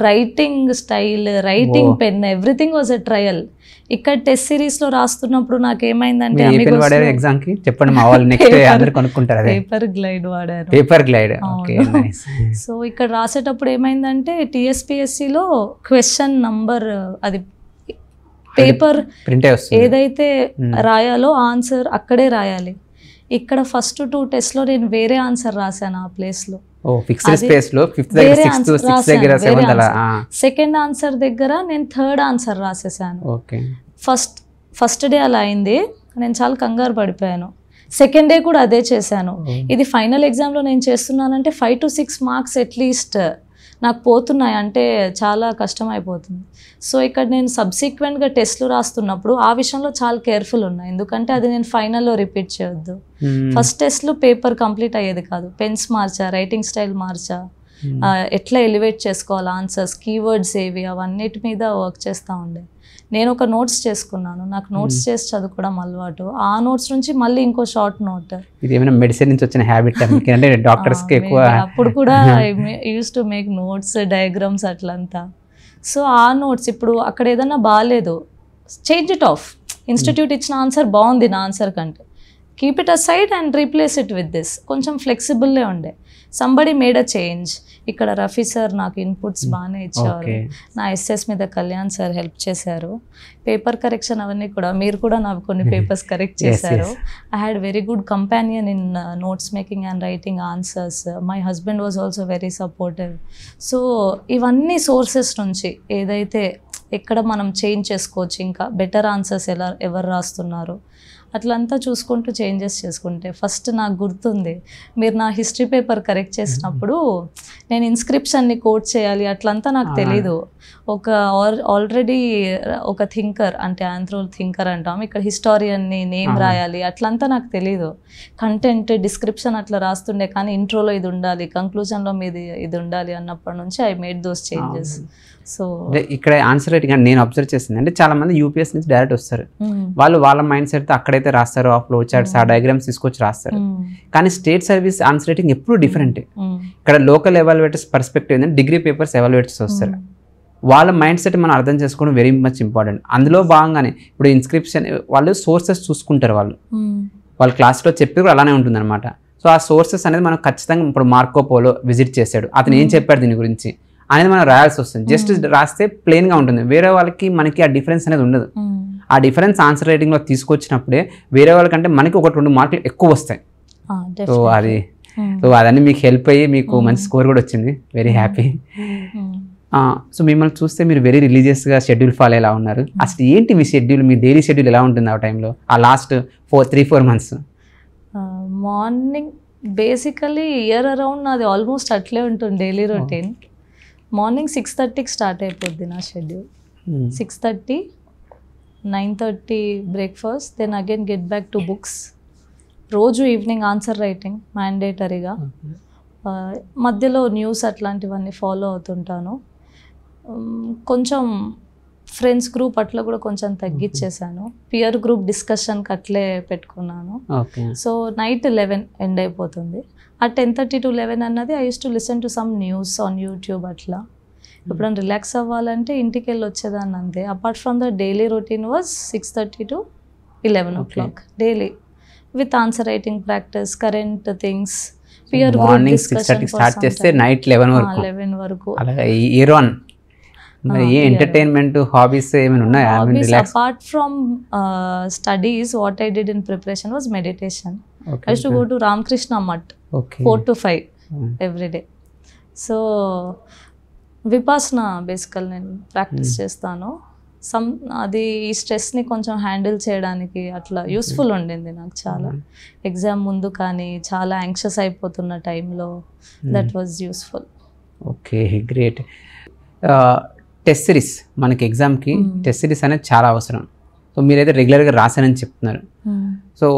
writing style, writing pen, everything was a trial. ఇక్కడ టెస్ట్ సిరీస్లో రాస్తున్నప్పుడు నాకేమైందంటే పేపర్ గ్లైడ్ వాడాను. సో ఇక్కడ రాసేటప్పుడు ఏమైందంటే TSPSCలో క్వశ్చన్ నంబర్ అది పేపర్ ఏదైతే రాయాలో ఆన్సర్ అక్కడే రాయాలి. ఇక్కడ ఫస్ట్ 2 టెస్ట్లో నేను వేరే ఆన్సర్ రాశాను ఆ ప్లేస్లో. సెకండ్ ఆన్సర్ దగ్గర నేను థర్డ్ ఆన్సర్ రాసేసాను. ఫస్ట్ డే అలా అయింది, నేను చాలా కంగారు పడిపోయాను. సెకండ్ డే కూడా అదే చేశాను. ఇది ఫైనల్ ఎగ్జామ్లో నేను చేస్తున్నానంటే 5 to 6 మార్క్స్ అట్లీస్ట్ నాకు పోతున్నాయి అంటే చాలా కష్టం అయిపోతుంది. సో ఇక్కడ నేను సబ్సిక్వెంట్గా టెస్ట్లు రాస్తున్నప్పుడు ఆ విషయంలో చాలా కేర్ఫుల్ ఉన్నా, ఎందుకంటే అది నేను ఫైనల్లో రిపీట్ చేయొద్దు. ఫస్ట్ టెస్ట్లో పేపర్ కంప్లీట్ అయ్యేది కాదు, పెన్స్ మార్చా, రైటింగ్ స్టైల్ మార్చా, ఎట్లా ఎలివేట్ చేసుకోవాలి ఆన్సర్స్, కీవర్డ్స్ ఏవి, అవన్నిటి మీద వర్క్ చేస్తూ ఉండే. నేను ఒక నోట్స్ చేసుకున్నాను, నాకు నోట్స్ చేసి చదువుకోవడం అలవాటు. ఆ నోట్స్ నుంచి మళ్ళీ ఇంకో షార్ట్ నోట్, ఇది ఏమైనా మెడిసిన్ నుంచి వచ్చిన హ్యాబిట్ అంటే డాక్టర్స్కి ఎక్కువ అప్పుడు కూడా use to make notes, diagrams అట్లంతా. సో ఆ నోట్స్ ఇప్పుడు అక్కడ ఏదన్నా బాగాలేదు, చేంజ్ ఇట్ ఆఫ్. ఇన్స్టిట్యూట్ ఇచ్చిన ఆన్సర్ బాగుంది నా ఆన్సర్ కంటే, keep it aside and replace it with this. కొంచెం ఫ్లెక్సిబుల్లే ఉండే. Somebody made a change. ఇక్కడ రఫీ సార్ నాకు ఇన్పుట్స్ బాగానే ఇచ్చారు, నా ఎస్ఎస్ మీద కళ్యాణ్ సార్ హెల్ప్ చేశారు. పేపర్ కరెక్షన్ అవన్నీ కూడా మీరు కూడా నాకు కొన్ని పేపర్స్ కరెక్ట్ చేశారు. I had very good companion in notes making and writing answers. My husband was also very supportive. So ఇవన్నీ సోర్సెస్ నుంచి ఏదైతే ఎక్కడ మనం చేంజ్ చేసుకోవచ్చు, ఇంకా బెటర్ ఆన్సర్స్ ఎవరు రాస్తున్నారు అట్లంతా చూసుకుంటూ చేంజెస్ చేసుకుంటే. ఫస్ట్ నాకు గుర్తుంది, మీరు నా హిస్టరీ పేపర్ కరెక్ట్ చేసినప్పుడు నేను ఇన్స్క్రిప్షన్ని కోట్ చేయాలి అట్లంతా నాకు తెలీదు. ఆల్రెడీ ఒక థింకర్ అంటే ఆంథ్రోల్ థింకర్ అంటాం, ఇక్కడ హిస్టారియన్ని నేమ్ రాయాలి అట్లంతా నాకు తెలీదు. కంటెంట్ డిస్క్రిప్షన్ అట్లా రాస్తుండే, కానీ ఇంట్రోలో ఇది ఉండాలి, కంక్లూజన్లో మీది ఇది ఉండాలి అన్నప్పటి నుంచి I made those changes. So ఇక్కడ ఆన్సర్ రైటింగ్ నేను అబ్జర్వ్ చేసింది అంటే చాలా మంది UPS నుంచి డైరెక్ట్ వస్తారు, వాళ్ళు వాళ్ళ మైండ్ సెట్తో అక్కడైతే రాస్తారు, ఆ ఫ్లో చార్ట్స్ ఆ డయాగ్రామ్స్ తీసుకొచ్చి రాస్తారు. కానీ స్టేట్ సర్వీస్ ఆన్సర్ రైటింగ్ ఎప్పుడు డిఫరెంట్. ఇక్కడ లోకల్ ఎవాల్యుయేటర్స్ పర్స్పెక్టివ్ ఏంటంటే డిగ్రీ పేపర్స్ ఎవాల్యుయేటర్స్ వస్తారు, వాళ్ళ మైండ్ సెట్ మనం అర్థం చేసుకోవడం వెరీ మచ్ ఇంపార్టెంట్. అందులో భాగంగానే ఇప్పుడు ఇన్స్క్రిప్షన్ వాళ్ళు సోర్సెస్ చూసుకుంటారు, వాళ్ళ క్లాస్లో చెప్పి కూడా అలానే ఉంటుంది అనమాట. సో ఆ సోర్సెస్ అనేది మనం ఖచ్చితంగా ఇప్పుడు మార్కో పోలో విజిట్ చేశాడు, అతను ఏం చెప్పాడు దీని గురించి అనేది మనం రాయాల్సి వస్తుంది. జస్ట్ రాస్తే ప్లెయిన్గా ఉంటుంది, వేరే వాళ్ళకి మనకి ఆ డిఫరెన్స్ అనేది ఉండదు. ఆ డిఫరెన్స్ ఆన్సర్ రైటింగ్లో తీసుకొచ్చినప్పుడే వేరే వాళ్ళకంటే మనకి 1-2 మార్కులు ఎక్కువ వస్తాయి. సో అది సో అదన్నీ మీకు హెల్ప్ అయ్యి మీకు మంచి స్కోర్ కూడా వచ్చింది, వెరీ హ్యాపీ. సో మిమ్మల్ని చూస్తే మీరు వెరీ రిలీజియస్గా షెడ్యూల్ ఫాలో ఎలా ఉన్నారు, అసలు ఏంటి మీ షెడ్యూల్, మీ డైలీ షెడ్యూల్ ఎలా ఉంటుంది ఆ టైంలో, ఆ last 3-4 months? Morning basically year around నాది ఆల్మోస్ట్ అట్లే ఉంటుంది డైలీ రొటీన్. మార్నింగ్ 6:30కి స్టార్ట్ అయిపోద్ది నా షెడ్యూల్. 6:30, 9:30 breakfast, then again get back to books. రోజు ఈవినింగ్ ఆన్సర్ రైటింగ్ మ్యాండేటరీగా. మధ్యలో న్యూస్ అట్లాంటివన్నీ ఫాలో అవుతుంటాను. కొంచెం ఫ్రెండ్స్ గ్రూప్ అట్లా కూడా కొంచెం తగ్గించేసాను. పియర్ గ్రూప్ డిస్కషన్కి అట్లే పెట్టుకున్నాను. సో నైట్ 11 ఎండ్ అయిపోతుంది. ఆ 10:30 to 11 అన్నది I use to listen to some news on YouTube. అట్లా ఎప్పుడైనా రిలాక్స్ అవ్వాలంటే ఇంటికి వెళ్ళి వచ్చేదాన్ని అంతే. Apart from the daily routine was 6:30 to 11 o'clock daily, with answer writing practice, current things, peer group discussion start చేస్తే నైట్ 11 వరకు. అలాగే ఇయర్ ఆన్ మరి ఏ ఎంటర్టైన్మెంట్ హాబీస్ ఏమైనా ఉన్నాయా? Apart from studies, what I did in preparation was meditation. I use to go to Ramakrishna Math 4 to 5 every day. So Vipassana బేసికల్ నేను practice చేస్తాను. అది ఈ స్ట్రెస్ని కొంచెం హ్యాండిల్ చేయడానికి అట్లా యూస్ఫుల్ ఉండింది నాకు చాలా. ఎగ్జామ్ ముందు కానీ చాలా యాంగ్షియస్ అయిపోతున్న టైంలో that was useful. Okay, great. Test series, మనకి ఎగ్జామ్కి టెస్ట్ సిరీస్ అనేది చాలా అవసరం. సో మీరైతే రెగ్యులర్గా రాశానని చెప్తున్నారు. సో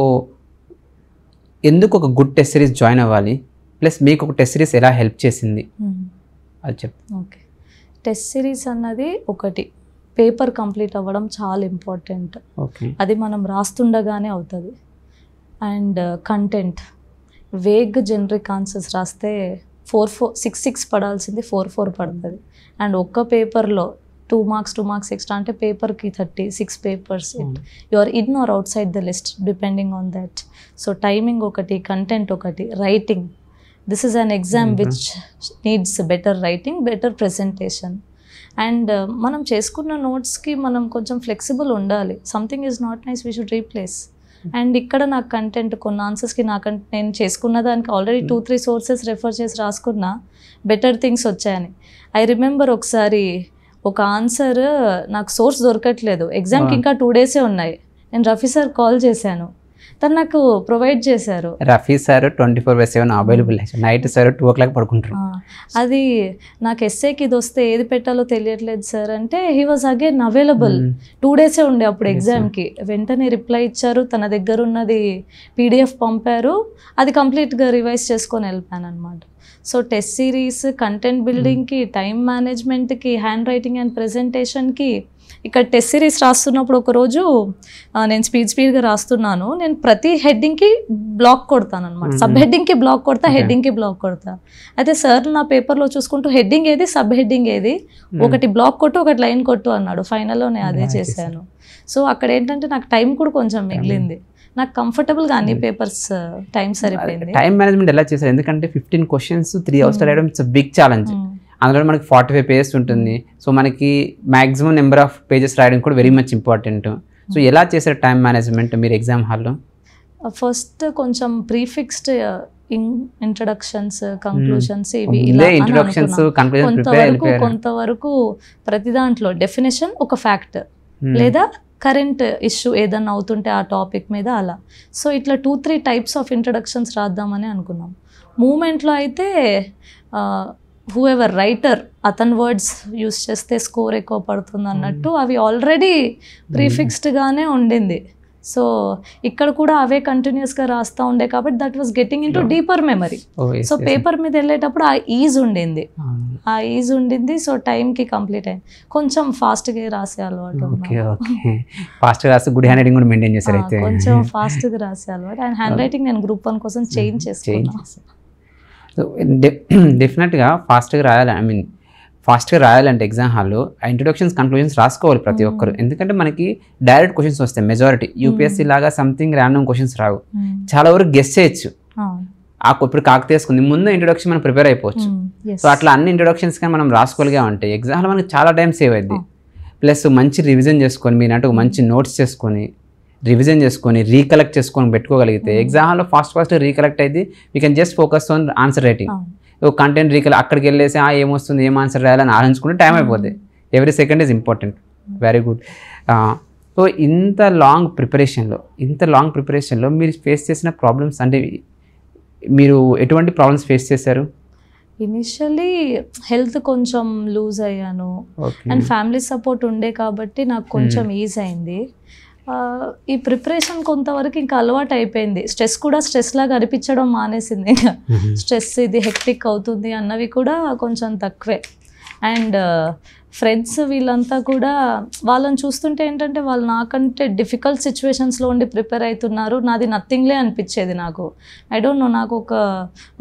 ఎందుకు ఒక గుడ్ టెస్ట్ సిరీస్ జాయిన్ అవ్వాలి, ప్లస్ మీకు ఒక టెస్ట్ సిరీస్ ఎలా హెల్ప్ చేసింది అది చెప్తాను. ఓకే, టెస్ట్ సిరీస్ అన్నది ఒకటి పేపర్ కంప్లీట్ అవ్వడం చాలా ఇంపార్టెంట్. ఓకే, అది మనం రాస్తుండగానే అవుతుంది. And content, vague generic answers రాస్తే 4-6 పడాల్సింది 4 పడుతుంది. అండ్ ఒక్క పేపర్లో 2 మార్క్స్ ఎక్స్ట్రా అంటే పేపర్కి 36 papers. You are in or outside the list depending on that. So timing ఒకటి, కంటెంట్ ఒకటి, writing. This is an exam which needs better writing, better presentation. And మనం చేసుకున్న నోట్స్కి మనం కొంచెం ఫ్లెక్సిబుల్ ఉండాలి. Something is not nice, we should replace. And ఇక్కడ నాకు కంటెంట్ కొన్ని ఆన్సర్స్కి నేను చేసుకున్న దానికి ఆల్రెడీ 2-3 సోర్సెస్ రెఫర్ చేసి రాసుకున్నా బెటర్ థింగ్స్ వచ్చాయని. ఐ రిమెంబర్ ఒకసారి ఒక ఆన్సర్ నాకు సోర్స్ దొరకట్లేదు, ఎగ్జామ్కి ఇంకా 2 days ఉన్నాయి. నేను రఫీ సార్ కాల్ చేశాను, తను నాకు ప్రొవైడ్ చేశారు. Rafi sir 24/7 available. Night sir 2 o'clock పడుకుంటారు. అది నాకు ఎస్ఏకి ఇది వస్తే ఏది పెట్టాలో తెలియట్లేదు సార్ అంటే he was again available. 2 days ఉండే అప్పుడు ఎగ్జామ్కి. వెంటనే రిప్లై ఇచ్చారు, తన దగ్గర ఉన్నది PDF పంపారు, అది కంప్లీట్గా రివైజ్ చేసుకొని వెళ్ళిపోయాను అనమాట. సో టెస్ట్ సిరీస్, కంటెంట్ బిల్డింగ్కి, టైం మేనేజ్మెంట్కి, హ్యాండ్ రైటింగ్ అండ్ ప్రెజెంటేషన్కి. ఇక్కడ టెస్ట్ సిరీస్ రాస్తున్నప్పుడు ఒకరోజు నేను స్పీడ్గా రాస్తున్నాను. నేను ప్రతి హెడ్డింగ్కి బ్లాక్ కొడతాను అనమాట. సబ్ హెడ్డింగ్కి బ్లాక్ కొడతా, హెడ్డింగ్కి బ్లాక్ కొడతా. అయితే సార్ నా పేపర్లో చూసుకుంటూ హెడ్డింగ్ ఏది, సబ్ హెడ్డింగ్ ఏది, ఒకటి బ్లాక్ కొట్టు, ఒకటి లైన్ కొట్టు అన్నాడు. ఫైనల్లో నేను అదే చేశాను. సో అక్కడ ఏంటంటే నాకు టైం కూడా కొంచెం మిగిలింది. నాకు కంఫర్టబుల్గా అన్ని పేపర్స్ టైం సరిపోయింది. టైం మేనేజ్మెంట్ ఎలా చేశారు? ఎందుకంటే 15 questions 3 hours రాయడం ఇట్స్ బిగ్ ఛాలెంజ్. అందులో మనకి 45 pages ఉంటుంది. సో మనకి మ్యాక్సిమం నెంబర్ ఆఫ్ పేజెస్ రాయడం కూడా వెరీ మచ్ ఇంపార్టెంట్. సో ఎలా చేశారు టైం మేనేజ్మెంట్ మీరు ఎగ్జామ్ హాల్లో? ఫస్ట్ కొంచెం ప్రీఫిక్స్డ్ ఇంట్రడక్షన్స్, కంక్లూషన్స్ ఇవి కొంతవరకు ప్రతి దాంట్లో డెఫినేషన్ ఒక ఫ్యాక్ట్ లేదా కరెంట్ ఇష్యూ ఏదన్నా అవుతుంటే ఆ టాపిక్ మీద అలా. సో ఇట్లా 2-3 types ఆఫ్ ఇంట్రడక్షన్స్ రాద్దామని అనుకున్నాం. మూమెంట్లో అయితే హూఎవర్ రైటర్ అతని వర్డ్స్ యూస్ చేస్తే స్కోర్ ఎక్కువ పడుతుంది అన్నట్టు అవి ఆల్రెడీ ప్రీఫిక్స్డ్గానే ఉండింది. సో ఇక్కడ కూడా అవే కంటిన్యూస్గా రాస్తూ ఉండే కాబట్టి that was getting in to deeper memory. So paper మీద వెళ్ళేటప్పుడు ఆ ఈజ్ ఉండింది. సో టైంకి కంప్లీట్ అయింది. కొంచెం ఫాస్ట్గా రాసే అలవాటు, కొంచెం ఫాస్ట్గా రాసే అలవాటు. అండ్ హ్యాండ్ రైటింగ్ నేను గ్రూప్ 1 కోసం చేంజ్ చేసుకున్నాను. సో డెఫినెట్గా ఫాస్ట్గా రాయాలంటే ఎగ్జామ్ హాల్లో ఇంట్రొడక్షన్స్, కన్క్లూజన్స్ రాసుకోవాలి ప్రతి ఒక్కరు. ఎందుకంటే మనకి డైరెక్ట్ క్వశ్చన్స్ వస్తాయి మెజారిటీ. యూపీఎస్సీ లాగా సంథింగ్ ర్యాండమ్ క్వశ్చన్స్ రావు. చాలా వరకు గెస్ చేయొచ్చు. ఇప్పుడు కాకతీసుకుంది ముందు ఇంట్రొడక్షన్ మనం ప్రిపేర్ అయిపోవచ్చు. సో అట్లా అన్ని ఇంట్రొడక్షన్స్ కానీ మనం రాసుకోగలిగామంటే ఎగ్జామ్లో మనకి చాలా టైం సేవ్ అయింది. ప్లస్ మంచి రివిజన్ చేసుకొని మీరంటే మంచి నోట్స్ చేసుకొని రివిజన్ చేసుకొని రీకలెక్ట్ చేసుకొని పెట్టుకోగలిగితే ఎగ్జామ్లో ఫాస్ట్ రీకలెక్ట్ అయితే we can just focus on answer writing. Content recollect అక్కడికి వెళ్ళేసి ఏమొస్తుంది ఏం ఆన్సర్ రాయాలని ఆలోచించుకుంటే టైం అయిపోద్ది. Every second is important. Very good. So ఇంత లాంగ్ ప్రిపరేషన్లో మీరు ఫేస్ చేసిన ప్రాబ్లమ్స్ అంటే మీరు ఎటువంటి ప్రాబ్లమ్స్ ఫేస్ చేశారు? ఇనిషియలీ హెల్త్ కొంచెం లూజ్ అయ్యాను అండ్ ఫ్యామిలీ సపోర్ట్ ఉండే కాబట్టి నాకు కొంచెం ఈజ్ అయింది. ఈ ప్రిపరేషన్ కొంతవరకు ఇంకా అలవాటు అయిపోయింది. స్ట్రెస్ కూడా స్ట్రెస్ లాగా అనిపించడం మానేసింది. ఇంకా స్ట్రెస్ ఇది హెక్టిక్ అవుతుంది అన్నవి కూడా కొంచెం తక్కువే. అండ్ ఫ్రెండ్స్ వీళ్ళంతా కూడా వాళ్ళని చూస్తుంటే ఏంటంటే వాళ్ళు నాకంటే డిఫికల్ట్ సిచ్యువేషన్స్లో ఉండి ప్రిపేర్ అవుతున్నారు, నాది నథింగ్లే అనిపించేది నాకు. ఐ డోంట్ నో, నాకు ఒక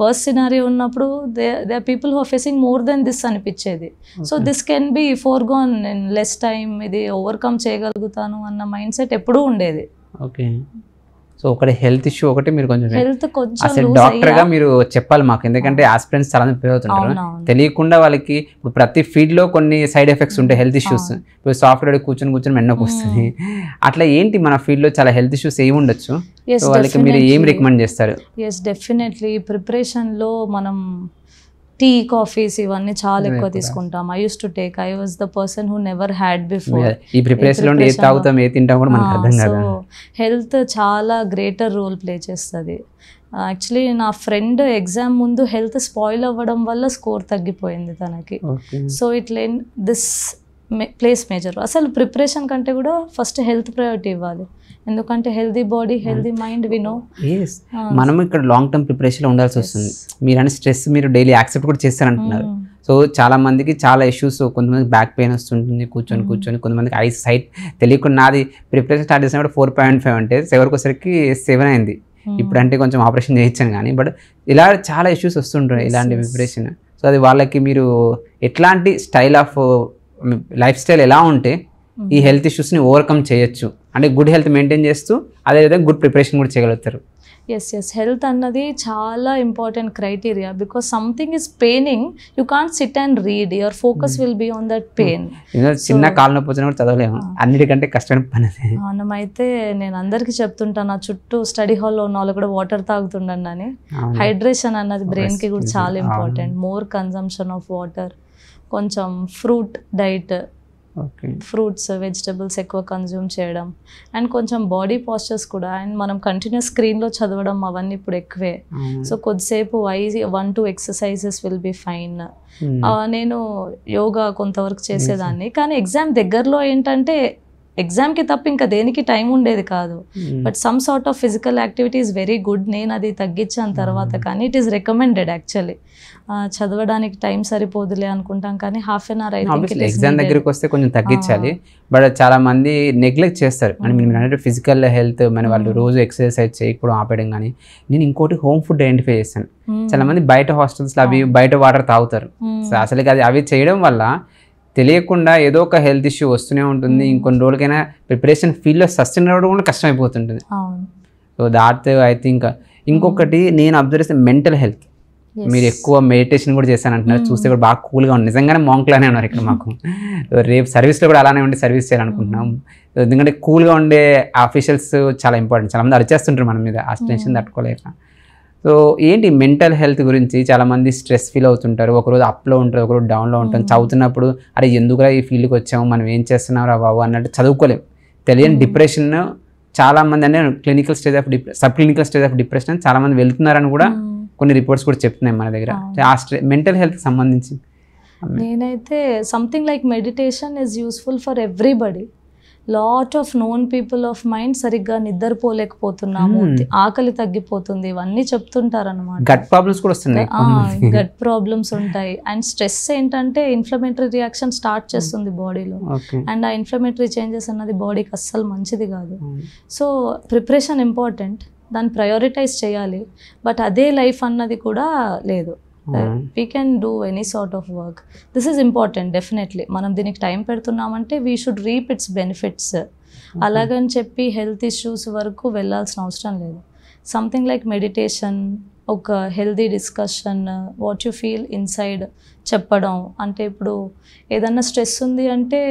వర్స్ సినారియో ఉన్నప్పుడు there are people who are facing more than this అనిపించేది. So this can be forgone in less time, ఇది ఓవర్కమ్ చేయగలుగుతాను అన్న మైండ్ సెట్ ఎప్పుడూ ఉండేది. ఓకే. సో ఒకటి హెల్త్ ఇష్యూ ఒకటి మీరు కొంచెం అసలు కొంచెం డాక్టర్గా మీరు చెప్పాలి మాకు, ఎందుకంటే ఆస్పిరెంట్స్ చాలా మంది ప్రిపేర్ అవుతుంటారు. తెలియకుండా వాళ్ళకి ఇప్పుడు ప్రతి ఫీల్డ్లో కొన్ని సైడ్ ఎఫెక్ట్స్ ఉంటాయి, హెల్త్ ఇష్యూస్. ఇప్పుడు సాఫ్ట్వేర్ కూర్చొని మెండకు వస్తుంది. అట్లా ఏంటి మన ఫీల్డ్లో చాలా హెల్త్ ఇష్యూస్ ఏమి ఉండొచ్చు? సో వాళ్ళకి మీరు ఏం రికమెండ్ చేస్తారు? ఎస్, డెఫినెట్లీ ప్రిపరేషన్లో మనం టీ కాఫీస్ ఇవన్నీ చాలా ఎక్కువ తీసుకుంటాం. I was the person who never had before. ఈ ప్రిపరేషన్ లో ఏది తాగుతాం ఏది తింటాం కూడా మనకు అర్థం కాదు. సో హెల్త్ చాలా గ్రేటర్ రోల్ ప్లే చేస్తుంది. యాక్చువల్లీ నా ఫ్రెండ్ ఎగ్జామ్ ముందు హెల్త్ స్పాయిల్ అవ్వడం వల్ల స్కోర్ తగ్గిపోయింది తనకి. సో ఇట్లా దిస్ ప్లేస్ మేజర్. అసలు ప్రిపరేషన్ కంటే కూడా ఫస్ట్ హెల్త్ ప్రయారిటీ ఇవ్వాలి, ఎందుకంటే హెల్దీ బాడీ హెల్దీ మైండ్ వినో. మనం ఇక్కడ లాంగ్ టర్మ్ ప్రిపరేషన్లో ఉండాల్సి వస్తుంది. మీరు అంటే స్ట్రెస్ మీరు డైలీ యాక్సెప్ట్ కూడా చేస్తారంటున్నారు. సో చాలా మందికి చాలా ఇష్యూస్, కొంతమందికి బ్యాక్ పెయిన్ వస్తుంటుంది కూర్చొని, కొంతమందికి ఐస్ సైట్ తెలియకుండా. నాది ప్రిపరేషన్ స్టార్ట్ చేసినప్పుడు 4.5 అంటే చివరికి వచ్చరికి 7 అయింది. ఇప్పుడు అంటే కొంచెం ఆపరేషన్ చేయించాను కానీ, బట్ ఇలా చాలా ఇష్యూస్ వస్తుంటాయి ఇలాంటి ప్రిపరేషన్. సో అది వాళ్ళకి మీరు ఎట్లాంటి స్టైల్ ఆఫ్ లైఫ్ స్టైల్ ఎలా ఉంటే ఈ హెల్త్ ఇష్యూస్ని ఓవర్కమ్ చేయొచ్చు, అంటే గుడ్ హెల్త్ మెయింటైన్ చేస్తూ అదేవిధంగా గుడ్ ప్రిపరేషన్ కూడా చేయగలుగుతారు? ఎస్, హెల్త్ అన్నది చాలా important criteria. Because something is paining, you can't sit and read, your focus will be on that pain. చిన్న కాలు నొప్పి వచ్చినా కూడా చదవలేము, అన్నిటికంటే కష్టమైన పని. మనమైతే నేను అందరికీ చెప్తుంటాను, నా చుట్టూ స్టడీ హాల్లో ఉన్న వాళ్ళు కూడా వాటర్ తాగుతుండండి అని. హైడ్రేషన్ అన్నది బ్రెయిన్కి కూడా చాలా important. More consumption of water, కొంచెం ఫ్రూట్ డైట్, ఫ్రూట్స్ వెజిటబుల్స్ ఎక్కువ కన్జ్యూమ్ చేయడం, అండ్ కొంచెం బాడీ పాస్చర్స్ కూడా. అండ్ మనం కంటిన్యూస్ స్క్రీన్లో చదవడం అవన్నీ ఇప్పుడు ఎక్కువే. సో కొద్దిసేపు 1-2 ఎక్సర్సైజెస్ విల్ బి ఫైన్. నేను యోగా కొంతవరకు చేసేదాన్ని, కానీ ఎగ్జామ్ దగ్గరలో ఏంటంటే ఎగ్జామ్కి తప్ప ఇంకా దేనికి టైం ఉండేది కాదు. But some sort of physical activity is very good. నేను అది తగ్గించాను తర్వాత, కానీ ఇట్ ఈస్ రికమెండెడ్. యాక్చువల్లీ చదవడానికి టైం సరిపోదులే అనుకుంటాం, కానీ హాఫ్ అన్ అవర్ అయితే ఎగ్జామ్ దగ్గరికి వస్తే కొంచెం తగ్గించాలి. బట్ చాలా మంది నెగ్లెక్ట్ చేస్తారు. అని మీరు అంటే ఫిజికల్ హెల్త్ మన వాళ్ళు రోజు ఎక్సర్సైజ్ చేయకపోవడం ఆపేయడం. కానీ నేను ఇంకోటి హోమ్ ఫుడ్ ఐడెంటిఫై చేస్తాను. చాలా మంది బయట హాస్టల్స్లో అవి బయట వాటర్ తాగుతారు. అసలు అది అవి చేయడం వల్ల తెలియకుండా ఏదో ఒక హెల్త్ ఇష్యూ వస్తూనే ఉంటుంది. ఇంకొన్ని రోజులకైనా ప్రిపరేషన్ ఫీల్డ్లో సస్టైన్ అవ్వడం కూడా కష్టమైపోతుంటుంది. So that I think. ఇంకొకటి నేను అబ్జర్వ్ చేస్తే మెంటల్ హెల్త్. మీరు ఎక్కువ మెడిటేషన్ కూడా చేశాను అంటున్నారు, చూస్తే కూడా బాగా కూల్గా ఉంది. నిజంగానే మాంక్లానే ఉన్నారు ఇక్కడ మాకు. రేపు సర్వీస్లో కూడా అలానే ఉండి సర్వీస్ చేయాలనుకుంటున్నాం. ఎందుకంటే కూల్గా ఉండే ఆఫీషియల్స్ చాలా ఇంపార్టెంట్. చాలామంది అరిచేస్తుంటారు మన మీద, ఆ టెన్షన్ తట్టుకోలేక. సో ఏంటి మెంటల్ హెల్త్ గురించి? చాలామంది స్ట్రెస్ ఫీల్ అవుతుంటారు, ఒకరోజు అప్లో ఉంటారు, ఒకరోజు డౌన్లో ఉంటాం. చదువుతున్నప్పుడు అరే ఎందుకురా ఈ ఫీల్డ్కి వచ్చాము, మనం ఏం చేస్తున్నారా బాబు అన్నట్టు చదువుకోలేం. తెలియని డిప్రెషన్ చాలామంది, అంటే clinical stage of sub clinical stage of depression చాలామంది వెళ్తున్నారని కూడా కొన్ని రిపోర్ట్స్ కూడా చెప్తున్నాయి మన దగ్గర. ఆ మెంటల్ హెల్త్కి సంబంధించి నేనైతే something like meditation is useful for everybody. Lot of known people of mind సరిగ్గా నిద్రపోలేకపోతున్నాము, ఆకలి తగ్గిపోతుంది, ఇవన్నీ చెప్తుంటారు అనమాట. గట్ ప్రాబ్లమ్స్ కూడా వస్తున్నాయి, గట్ ప్రాబ్లమ్స్ ఉంటాయి. అండ్ స్ట్రెస్ ఏంటంటే ఇన్ఫ్లమేటరీ రియాక్షన్ స్టార్ట్ చేస్తుంది బాడీలో, అండ్ ఆ ఇన్ఫ్లమేటరీ చేంజెస్ అన్నది బాడీకి అస్సలు మంచిది కాదు. సో ప్రిపరేషన్ ఇంపార్టెంట్, దాన్ని ప్రయారిటైజ్ చేయాలి. బట్ అదే లైఫ్ అన్నది కూడా లేదు. We can do any sort of work. This is important definitely. మనం దీనికి టైం పెడుతున్నామంటే we should reap its benefits. అలాగని చెప్పి హెల్త్ ఇష్యూస్ వరకు వెళ్ళాల్సిన అవసరం లేదు. సంథింగ్ లైక్ మెడిటేషన్, ఒక healthy discussion, what you feel inside చెప్పడం. అంటే ఇప్పుడు ఏదన్నా స్ట్రెస్ ఉంది అంటే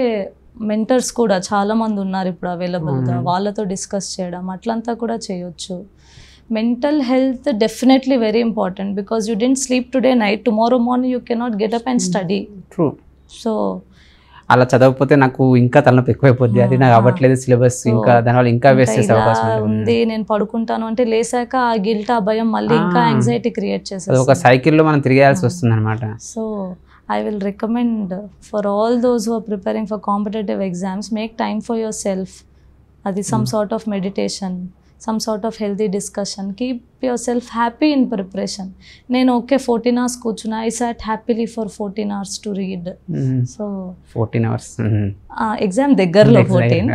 మెంటర్స్ కూడా చాలామంది ఉన్నారు ఇప్పుడు అవైలబుల్గా, వాళ్ళతో డిస్కస్ చేయడం అట్లంతా కూడా చేయొచ్చు. Mental health definitely very important because you didn't sleep today night, tomorrow morning you cannot get up and study. True. So అలా చదవకపోతే నాకు ఇంకా తలనొప్పి ఎక్కువైపోద్ది, అది నాకు అవ్వట్లేదు సిలబస్, ఇంకా దానివల్ల ఇంకా వేస్ట్ చేసే అవకాశం ఉంది. నేను పడుకుంటాను అంటే లేసాక ఆ గిల్ట్, ఆ భయం మళ్ళీ ఇంకా యాంగ్జైటీ క్రియేట్ చేసేది. ఒక సైకిల్లో మనం తిరిగేయాల్సి వస్తుంది అనమాట. So I will recommend for all those who are preparing for competitive exams, make time for yourself. Adi some sort of meditation, some sort of healthy discussion. Keep yourself happy in preparation. Nenu okay 14 hours kuchuna, I sat happily for 14 hours to read. So 14 hours. Exam దగ్గరలో 14.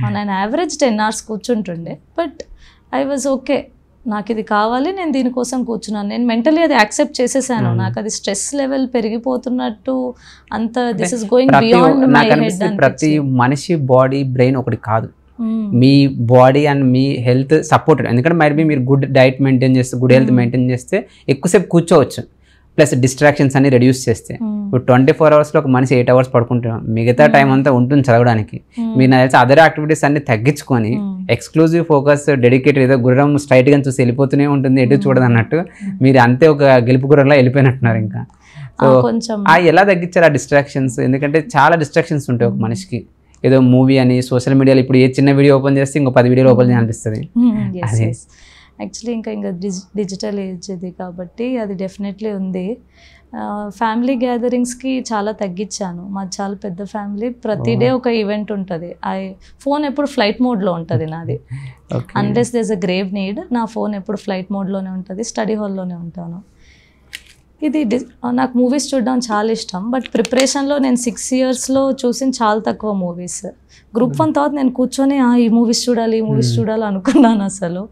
On an average 10 hours కూర్చుంటుండే. But I was okay. నాకు ఇది కావాలి, నేను దీనికోసం కూర్చున్నాను. నేను mentally అది accept చేసేసాను. నాకు అది స్ట్రెస్ లెవెల్ పెరిగిపోతున్నట్టు అంత this is going beyond my head. ప్రతి మనిషి బాడీ బ్రెయిన్ ఒకటి కాదు. మీ బాడీ అండ్ మీ హెల్త్ సపోర్టెడ్, ఎందుకంటే మైట్ మీరు గుడ్ డైట్ మెయింటైన్ చేస్తే, గుడ్ హెల్త్ మెయింటైన్ చేస్తే ఎక్కువసేపు కూర్చోవచ్చు. ప్లస్ డిస్ట్రాక్షన్స్ అన్ని రెడ్యూస్ చేస్తే. ఇప్పుడు 24 అవర్స్లో ఒక మనిషి 8 అవర్స్ పడుకుంటున్నాం, మిగతా టైం అంతా ఉంటుంది చదవడానికి. మీరు నాకు తెలిసి అదర్ యాక్టివిటీస్ అన్ని తగ్గించుకొని ఎక్స్క్లూజివ్ ఫోకస్ డెడికేటెడ్, ఏదో గుర్రం స్ట్రైట్గా చూసి వెళ్ళిపోతూనే ఉంటుంది, ఎటు చూడదు అన్నట్టు మీరు అంతే ఒక గెలుపు గుర్రంలా వెళ్ళిపోయినట్టున్నారు. ఇంకా సో ఎలా తగ్గించారు ఆ డిస్ట్రాక్షన్స్? ఎందుకంటే చాలా డిస్ట్రాక్షన్స్ ఉంటాయి ఒక మనిషికి. ఏదో మూవీ అని, సోషల్ మీడియాలో ఇప్పుడు ఏ చిన్న వీడియో ఓపెన్ చేస్తే ఇంకో 10 వీడియోలు ఓపెన్ చేయాలనిపిస్తుంది. అదే యాక్చువల్లీ ఇంకా డిజిటల్ ఏజ్ ఇది కాబట్టి అది డెఫినెట్లీ ఉంది. ఫ్యామిలీ గ్యాదరింగ్స్కి చాలా తగ్గించాను. మాది చాలా పెద్ద ఫ్యామిలీ, ప్రతి డే ఒక ఈవెంట్ ఉంటుంది. ఫోన్ ఎప్పుడు ఫ్లైట్ మోడ్లో ఉంటుంది నాది. Unless there is a grave need, నా ఫోన్ ఎప్పుడు ఫ్లైట్ మోడ్లోనే ఉంటుంది, స్టడీ హాల్లోనే ఉంటాను. ఇది నాకు మూవీస్ చూడడం చాలా ఇష్టం. బట్ ప్రిపరేషన్లో నేను 6 yearsలో చూసిన చాలా తక్కువ మూవీస్. గ్రూప్ 1 తర్వాత నేను కూర్చొని ఈ మూవీస్ చూడాలి, ఈ మూవీస్ చూడాలి అనుకున్నాను అసలు.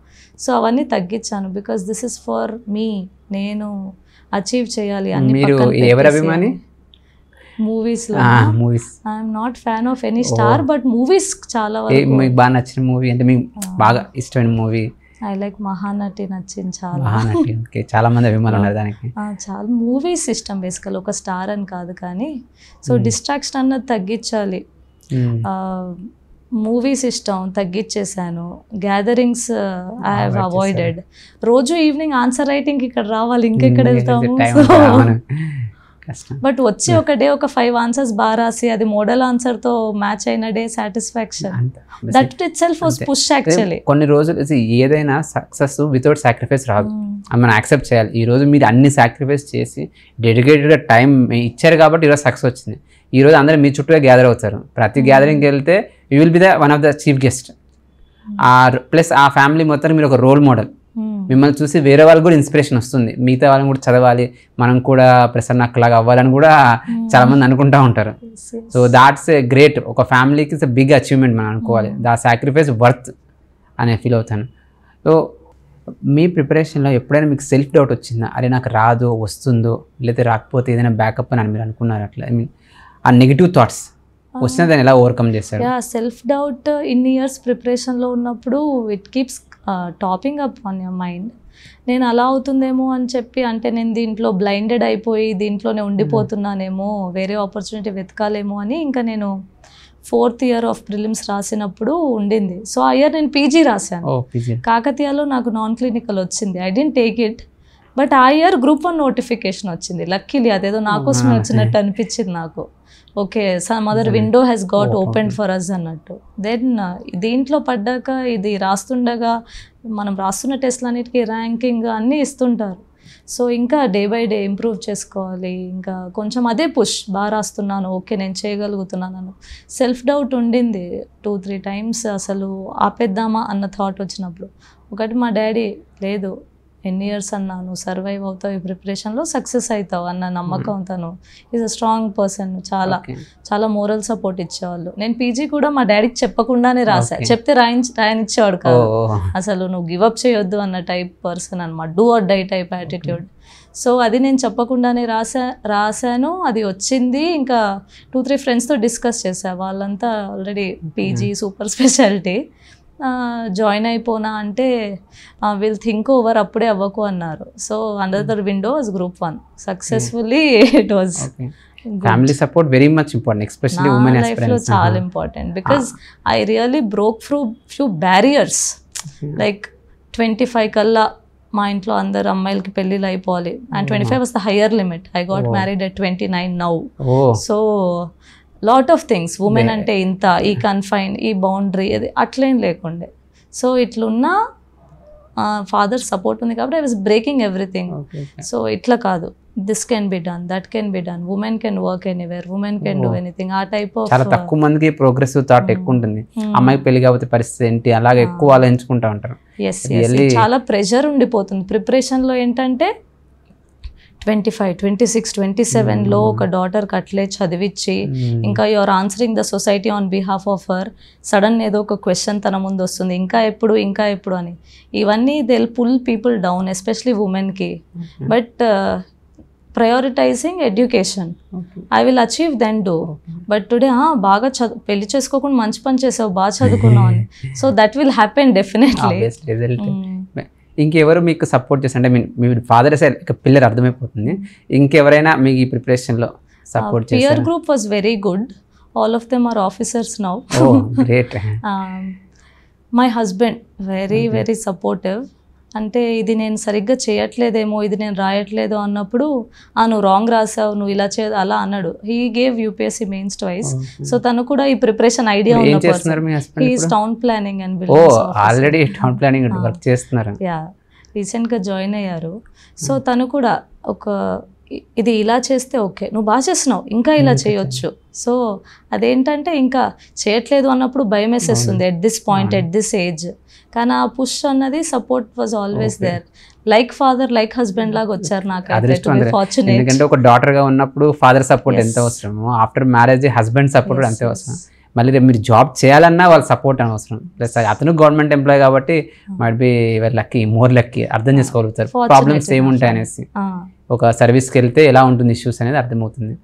సో అవన్నీ తగ్గించాను because this is for me, నేను అచీవ్ చేయాలి అన్ని. Movies I'm not fan of any star, but movies చాలా వరకు. మీకు బాగా నచ్చిన మూవీ అంటే మీకు బాగా ఇష్టమైన మూవీ? ఐ లైక్ మహానటి, నచ్చింది చాలా. చాలా మంది అభిమానులు ఉన్నారు దానికి. చాలా మూవీస్ ఇష్టం బేసికల్, ఒక స్టార్ అని కాదు కానీ. సో డిస్ట్రాక్షన్ అన్నది తగ్గించాలి. మూవీస్ ఇష్టం తగ్గించేసాను. Gatherings I have avoided. రోజు ఈవినింగ్ ఆన్సర్ రైటింగ్ ఇక్కడ రావాలి, ఇంకెక్కడ వెళ్తాము. బట్ వచ్చి ఒక డే ఒక 5 ఆన్సర్స్ బాగా రాసి అది మోడల్ ఆన్సర్తో మ్యాచ్ అయిన day satisfaction. That it self was push actually. కొన్ని రోజులు ఏదైనా సక్సెస్ వితౌట్ సాక్రిఫైస్ రాదు, మనం యాక్సెప్ట్ చేయాలి. ఈరోజు మీరు అన్ని సాక్రిఫైస్ చేసి డెడికేటెడ్గా టైం ఇచ్చారు కాబట్టి ఈరోజు సక్సెస్ వచ్చింది. ఈరోజు అందరూ మీ చుట్టూ గ్యాదర్ అవుతారు. ప్రతి గ్యాదరింగ్కి వెళ్తే you will be the one of the chief guest. Plus ఆ ఫ్యామిలీ మొత్తం మీరు ఒక రోల్ మోడల్. మిమ్మల్ని చూసి వేరే వాళ్ళకి కూడా ఇన్స్పిరేషన్ వస్తుంది, మిగతా వాళ్ళని కూడా చదవాలి, మనం కూడా ప్రసన్న అక్కలాగా అవ్వాలని కూడా చాలామంది అనుకుంటూ ఉంటారు. So that's a great. ఒక ఫ్యామిలీకి ఇట్స్ ఎ బిగ్ అచీవ్మెంట్ మనం అనుకోవాలి. దా సాక్రిఫైస్ వర్త్ అనే ఫీల్ అవుతాను. సో మీ ప్రిపరేషన్లో ఎప్పుడైనా మీకు సెల్ఫ్ డౌట్ వచ్చిందా? అరే నాకు రాదో, వస్తుందో, లేకపోతే రాకపోతే ఏదైనా బ్యాకప్ అని మీరు అనుకున్నారు? అట్లా ఐ మీన్ ఆ నెగిటివ్ థాట్స్ వచ్చినా దాన్ని ఎలా ఓవర్కమ్ చేశారు? సెల్ఫ్ డౌట్ ఇన్ని ఇయర్స్ ప్రిపరేషన్లో ఉన్నప్పుడు it keeps topping up on your mind. నేను అలా అవుతుందేమో అని చెప్పి, అంటే నేను దీంట్లో బ్లైండెడ్ అయిపోయి దీంట్లోనే ఉండిపోతున్నానేమో, వేరే ఆపర్చునిటీ వెతకాలేమో అని. ఇంకా నేను 4th year ఆఫ్ ప్రిలిమ్స్ రాసినప్పుడు ఉండింది. సో ఆ ఇయర్ నేను పీజీ రాశాను. కాకతీయలో నాకు నాన్ క్లినికల్ వచ్చింది. I didn't take it. But ఆ ఇయర్ గ్రూప్ 1 నోటిఫికేషన్ వచ్చింది. లక్కీలీ అదేదో నా కోసమే వచ్చినట్టు అనిపించింది నాకు. Okay, some other window has got open for us అన్నట్టు. దెన్ దీంట్లో పడ్డాక ఇది రాస్తుండగా మనం రాస్తున్న టెస్ట్లన్నిటికీ ర్యాంకింగ్ అన్నీ ఇస్తుంటారు. సో ఇంకా డే బై డే ఇంప్రూవ్ చేసుకోవాలి. ఇంకా కొంచెం అదే పుష్, బాగా రాస్తున్నాను, ఓకే నేను చేయగలుగుతున్నాను. సెల్ఫ్ డౌట్ ఉండింది 2-3 times. అసలు ఆపేద్దామా అన్న థాట్ వచ్చినప్పుడు ఒకటి మా డాడీ, లేదు ఎన్ని ఇయర్స్ అన్నాను, సర్వైవ్ అవుతావు, ఈ ప్రిపరేషన్లో సక్సెస్ అవుతావు అన్న నమ్మకం. తను ఈజ్ అ స్ట్రాంగ్ పర్సన్. చాలా చాలా మోరల్ సపోర్ట్ ఇచ్చేవాళ్ళు. నేను పీజీ కూడా మా డాడీకి చెప్పకుండానే రాశా. చెప్తే రాయనిచ్చేవాడు కాదు అసలు. నువ్వు గివప్ చేయొద్దు అన్న టైప్ పర్సన్ అనమాట. Do or die type attitude. So అది నేను చెప్పకుండానే రాశాను. అది వచ్చింది. ఇంకా 2-3 ఫ్రెండ్స్తో డిస్కస్ చేశా. వాళ్ళంతా already PG super speciality. Join అయిపోనా అంటే విల్ థింక్ ఓవర్, అప్పుడే అవ్వకు అన్నారు. So another window was group 1. Successfully it was family support very much important, especially women life లో చాలా important because I really broke through few barriers. Like 25 కల్లా మా ఇంట్లో అందరు అమ్మాయిలకి పెళ్ళిళ్ళు అయిపోవాలి, and 25 was the higher limit. I got married at 29 now. So lot of things, women అంటే ఇంత, ఈ కన్ఫైన్, ఈ బౌండరీ, అది అట్లేం లేకుండే. సో ఇట్లున్నా ఫాదర్ సపోర్ట్ ఉంది కాబట్టి I was breaking everything. So ఇట్లా కాదు, this can be done, that can be done, women can work anywhere, women can do anything. ఆ టైప్ ఆఫ్ చాలా తక్కువ మందికి ప్రోగ్రెసివ్ థాట్ ఎక్కువ ఉంటుంది. అమ్మాయికి పెళ్లి కాకపోతే పరిస్థితి ఏంటి, అలాగే ఎక్కువ ఆలోచించుకుంటా ఉంటారు. చాలా ప్రెషర్ ఉండిపోతుంది ప్రిపరేషన్ లో. ఏంటంటే 25, 26, 27లో ఒక డాటర్కి అట్లే చదివించి, ఇంకా you're answering the society on behalf of her. Sudden ఏదో ఒక క్వశ్చన్ తన ముందు వస్తుంది, ఇంకా ఎప్పుడు అని. ఇవన్నీ they will pull people down, especially ఉమెన్కి. But prioritising education, I will achieve then do. But today బాగా పెళ్లి చేసుకోకుండా మంచి పని చేసావు, బాగా చదువుకున్నావు అని. So that will happen definitely. ఇంకెవరు మీకు సపోర్ట్ చేస్తారు? అంటే మీ ఫాదర్ సైడ్ పిల్లలు అర్థమైపోతుంది, ఇంకెవరైనా మీకు ఈ ప్రిపరేషన్లో సపోర్ట్ చేస్తారు? Peer group was very good, all of them are officers now. Great. My husband very supportive. అంటే ఇది నేను సరిగ్గా చేయట్లేదేమో, ఇది నేను రాయట్లేదు అన్నప్పుడు, నువ్వు రాంగ్ రాసావు, నువ్వు ఇలా చేయదు అలా అన్నాడు. He gave UPSC mains twice. So తను కూడా ఈ ప్రిపరేషన్ ఐడియా ఉన్న town planning and already town planning work చేస్తున్నారు. రీసెంట్గా జాయిన్ అయ్యారు. సో తను కూడా ఇది ఇలా చేస్తే ఓకే, నువ్వు బాగా చేస్తున్నావు, ఇంకా ఇలా చేయొచ్చు. సో అదేంటంటే ఇంకా చేయట్లేదు అన్నప్పుడు భయం వేసేస్తుంది at this point, at this age. కానీ ఆ పుష్ అన్నది support was always there. Like father, like husband లాగా వచ్చారు నాకు. ఎందుకంటే ఒక డాటర్ గా ఉన్నప్పుడు ఫాదర్ సపోర్ట్ ఎంత అవసరమో, ఆఫ్టర్ మ్యారేజ్ హస్బెండ్ సపోర్ట్ అంతే అవసరం. మళ్ళీ రేపు మీరు జాబ్ చేయాలన్నా వాళ్ళ సపోర్ట్ అని అవసరం. ప్లస్ అతను గవర్నమెంట్ ఎంప్లాయ్ కాబట్టి might be lucky, more lucky, అర్థం చేసుకోగలుగుతారు ప్రాబ్లమ్స్ ఏముంటాయి అనేసి. ఒక సర్వీస్కి వెళ్తే ఎలా ఉంటుంది ఇష్యూస్ అనేది అర్థమవుతుంది.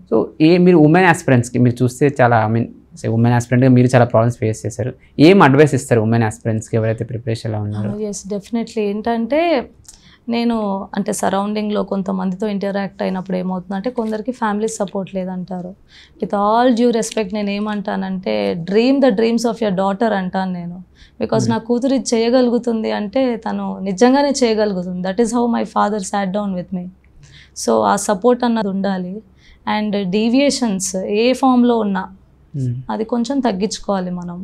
సో మీరు ఉమెన్ ఆస్పిరెంట్స్కి మీరు చూస్తే చాలా, ఐ మీన్ ఉమెన్ ఆస్పిరెంట్గా మీరు చాలా ప్రాబ్లమ్స్ ఫేస్ చేశారు. ఏం అడ్వైస్ ఇస్తారు ఉమెన్ ఆస్పిరెంట్స్కి ఎవరైతే ప్రిపరేషన్లో ఉన్నారో? Yes definitely. ఏంటంటే నేను అంటే సరౌండింగ్లో కొంతమందితో ఇంటరాక్ట్ అయినప్పుడు ఏమవుతుందంటే, కొందరికి ఫ్యామిలీ సపోర్ట్ లేదంటారు. విత్ ఆల్ డ్యూ రెస్పెక్ట్ నేను ఏమంటానంటే, dream the dreams of your daughter అంటాను నేను. బికాజ్ నా కూతురు ఇది చేయగలుగుతుంది అంటే తను నిజంగానే చేయగలుగుతుంది. That is how my father sat down with me. So ఆ సపోర్ట్ అన్నది ఉండాలి. అండ్ డీవియేషన్స్ ఏ ఫామ్లో ఉన్నా అది కొంచెం తగ్గించుకోవాలి మనం.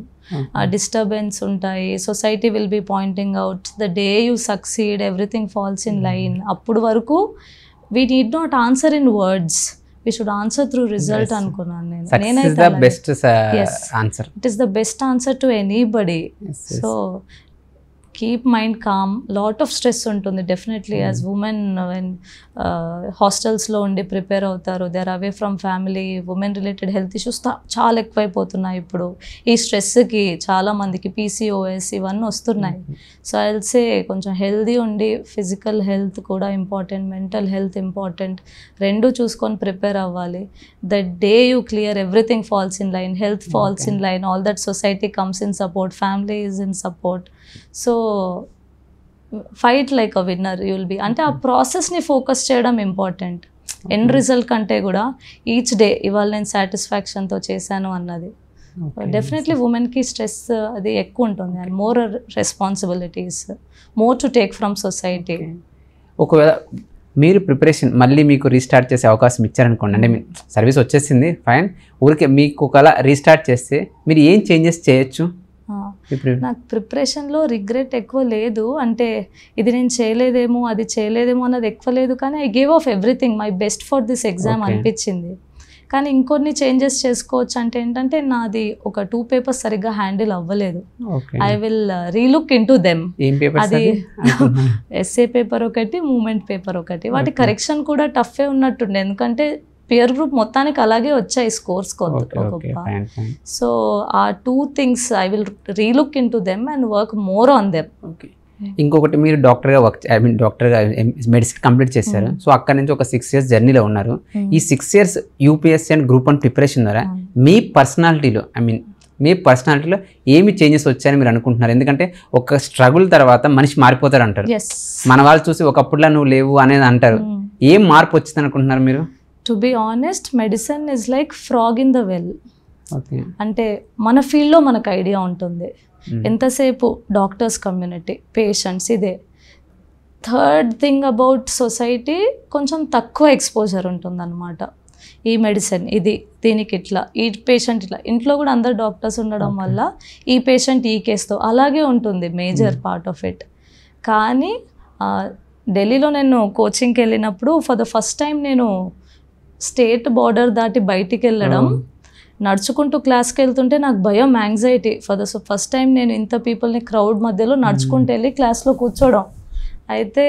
డిస్టర్బెన్స్ ఉంటాయి, society will be pointing out. The day you succeed everything falls in line. అప్పుడు వరకు we need not answer in words, we should answer through result అనుకున్నాను నేను. నేనైతే it is the best answer to anybody. So keep mind calm. Lot of stress ఉంటుంది definitely as women. When హాస్టల్స్లో ఉండి prepare అవుతారు, they are away from family. Women related health issues చాలా ఎక్కువైపోతున్నాయి ఇప్పుడు. ఈ స్ట్రెస్కి చాలామందికి పీసీఓఎస్ ఇవన్నీ వస్తున్నాయి. సో ఐ విల్ సే కొంచెం హెల్దీ ఉండి, ఫిజికల్ హెల్త్ కూడా ఇంపార్టెంట్, మెంటల్ హెల్త్ ఇంపార్టెంట్, రెండు చూసుకొని ప్రిపేర్ అవ్వాలి. The day you clear everything falls in line, health falls in line, all that society comes in support, family is in support. So fight like a winner you will be. అంటే ఆ ప్రాసెస్ని focus చేయడం important, end result కంటే కూడా each day ఇవాళ నేను సాటిస్ఫాక్షన్తో చేశాను అన్నది. డెఫినెట్లీ ఉమెన్కి స్ట్రెస్ అది ఎక్కువ ఉంటుంది, and more responsibilities, more to take from society. ఒకవేళ మీరు ప్రిపరేషన్ మళ్ళీ మీకు రీస్టార్ట్ చేసే అవకాశం ఇచ్చారనుకోండి, అంటే మీ సర్వీస్ వచ్చేసింది ఫైన్, ఊరికే మీకు ఒకవేళ రీస్టార్ట్ చేస్తే మీరు ఏం చేంజెస్ చేయొచ్చు? నాకు ప్రిపరేషన్లో రిగ్రెట్ ఎక్కువ లేదు. అంటే ఇది నేను చేయలేదేమో, అది చేయలేదేమో అన్నది ఎక్కువ లేదు. కానీ I give of everything, my best for this exam అనిపించింది. కానీ ఇంకొన్ని చేంజెస్ చేసుకోవచ్చు. అంటే ఏంటంటే నాది ఒక 2 పేపర్స్ సరిగ్గా హ్యాండిల్ అవ్వలేదు. I will relook in to them. అది ఎస్ఏ పేపర్ ఒకటి, మూమెంట్ పేపర్ ఒకటి. వాటి కరెక్షన్ కూడా టఫే ఉన్నట్టుండే, ఎందుకంటే పియర్ గ్రూప్ మొత్తానికి అలాగే వచ్చాయి స్కోర్స్ గొప్ప. సో ఆ 2 things I will relook in to them and work more on them. ఇంకొకటి, మీరు డాక్టర్గా డాక్టర్గా మెడిసిన్ కంప్లీట్ చేశారు. సో అక్కడ నుంచి ఒక 6 years జర్నీలో ఉన్నారు. ఈ 6 years UPSC and group 1 preparation ద్వారా మీ పర్సనాలిటీలో, మీ పర్సనాలిటీలో ఏమి చేంజెస్ వచ్చాయని మీరు అనుకుంటున్నారు? ఎందుకంటే ఒక స్ట్రగుల్ తర్వాత మనిషి మారిపోతారు అంటారు. మన వాళ్ళు చూసి ఒకప్పుడులా నువ్వు లేవు అనేది అంటారు. ఏం మార్పు వచ్చింది అనుకుంటున్నారు మీరు? To be honest medicine is like frog in the well. Okay. అంటే మన ఫీల్డ్లో మనకు ఐడియా ఉంటుంది, ఎంతసేపు డాక్టర్స్ కమ్యూనిటీ, పేషెంట్స్, ఇదే. థర్డ్ థింగ్ అబౌట్ సొసైటీ, కొంచెం తక్కువ ఎక్స్పోజర్ ఉంటుందన్నమాట. ఈ మెడిసిన్ ఇది, దీనికి ఇట్లా, ఈ పేషెంట్ ఇట్లా, ఇంట్లో కూడా అందరు డాక్టర్స్ ఉండడం వల్ల ఈ పేషెంట్ ఈ కేసుతో అలాగే ఉంటుంది మేజర్ పార్ట్ ఆఫ్ ఇట్. కానీ ఢిల్లీలో నేను కోచింగ్కి వెళ్ళినప్పుడు ఫర్ ద ఫస్ట్ టైం నేను స్టేట్ బార్డర్ దాటి బయటికి వెళ్ళడం, నడుచుకుంటూ క్లాస్కి వెళ్తుంటే నాకు భయం, anxiety. For the first time నేను ఇంత పీపుల్ని క్రౌడ్ మధ్యలో నడుచుకుంటూ వెళ్ళి క్లాస్లో కూర్చోవడం, అయితే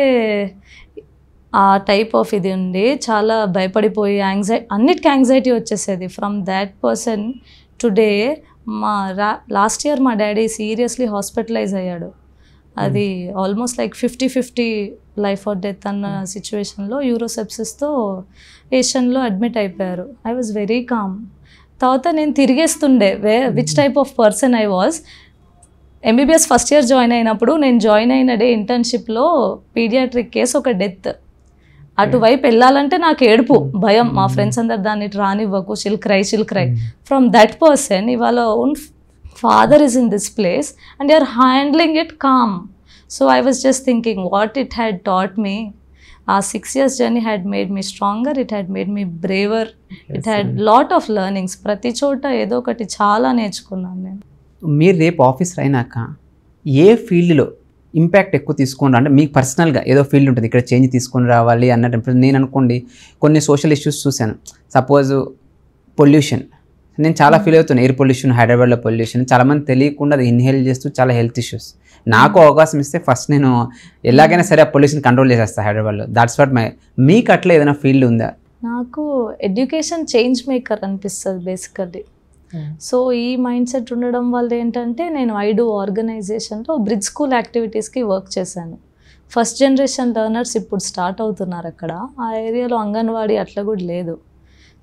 ఆ టైప్ ఆఫ్ ఇది ఉండి చాలా భయపడిపోయి అన్నిటికీ యాంగ్జైటీ వచ్చేసేది. ఫ్రమ్ దాట్ పర్సన్ టుడే మా లాస్ట్ ఇయర్ మా డాడీ సీరియస్లీ హాస్పిటలైజ్ అయ్యాడు. అది almost like 50-50 life or death అన్న సిచ్యువేషన్లో యూరోసెప్సిస్తో ఏషియన్లో అడ్మిట్ అయిపోయారు. I was very calm. తర్వాత నేను తిరిగేస్తుండే which type of person I was. MBBS first year join అయినప్పుడు నేను జాయిన్ అయిన డే ఇంటర్న్షిప్లో పీడియాట్రిక్ కేసు, ఒక డెత్. అటువైపు వెళ్ళాలంటే నాకు ఏడుపు, భయం. మా ఫ్రెండ్స్ అందరు దాన్ని రానివ్వకు, షిల్ క్రై. ఫ్రమ్ దట్ పర్సన్ ఇవాళ own father is in this place and you are handling it calm. So I was just thinking what it had taught me. A 6 years journey had made me stronger, it had made me braver, it had lot of learnings. ప్రతి చోట ఏదో ఒకటి చాలా నేర్చుకున్నాను నేను. మీరు రేపు officer అయినాక ఏ ఫీల్డ్లో ఇంపాక్ట్ ఎక్కువ తీసుకొని అంటే మీకు పర్సనల్గా ఏదో ఫీల్డ్ ఉంటుంది, ఇక్కడ చేంజ్ తీసుకొని రావాలి అన్నట్టు. నేను అనుకోండి కొన్ని సోషల్ ఇష్యూస్ చూశాను. సపోజ్ పొల్యూషన్, నేను చాలా ఫీల్ అవుతున్నాను. ఎయిర్ పొల్యూషన్, హైదరాబాద్లో పొల్యూషన్, చాలామంది తెలియకుండా అది ఇన్హేల్ చేస్తూ చాలా హెల్త్ ఇష్యూస్. నాకు అవకాశం ఇస్తే ఫస్ట్ నేను ఎలాగైనా సరే ఆ పొల్యూషన్ కంట్రోల్ చేసేస్తాను హైదరాబాద్లో. దాట్స్ వాట్ మీకు అట్లా ఏదైనా ఫీల్డ్ ఉందా? నాకు ఎడ్యుకేషన్ చేంజ్ మేకర్ అనిపిస్తుంది బేసికల్లీ. సో ఈ మైండ్ సెట్ ఉండడం వల్ల ఏంటంటే నేను ఐడు ఆర్గనైజేషన్లో బ్రిడ్జ్ స్కూల్ యాక్టివిటీస్కి వర్క్ చేశాను. ఫస్ట్ జనరేషన్ లెర్నర్స్ ఇప్పుడు స్టార్ట్ అవుతున్నారు అక్కడ. ఆ ఏరియాలో అంగన్వాడీ అట్లా కూడా లేదు.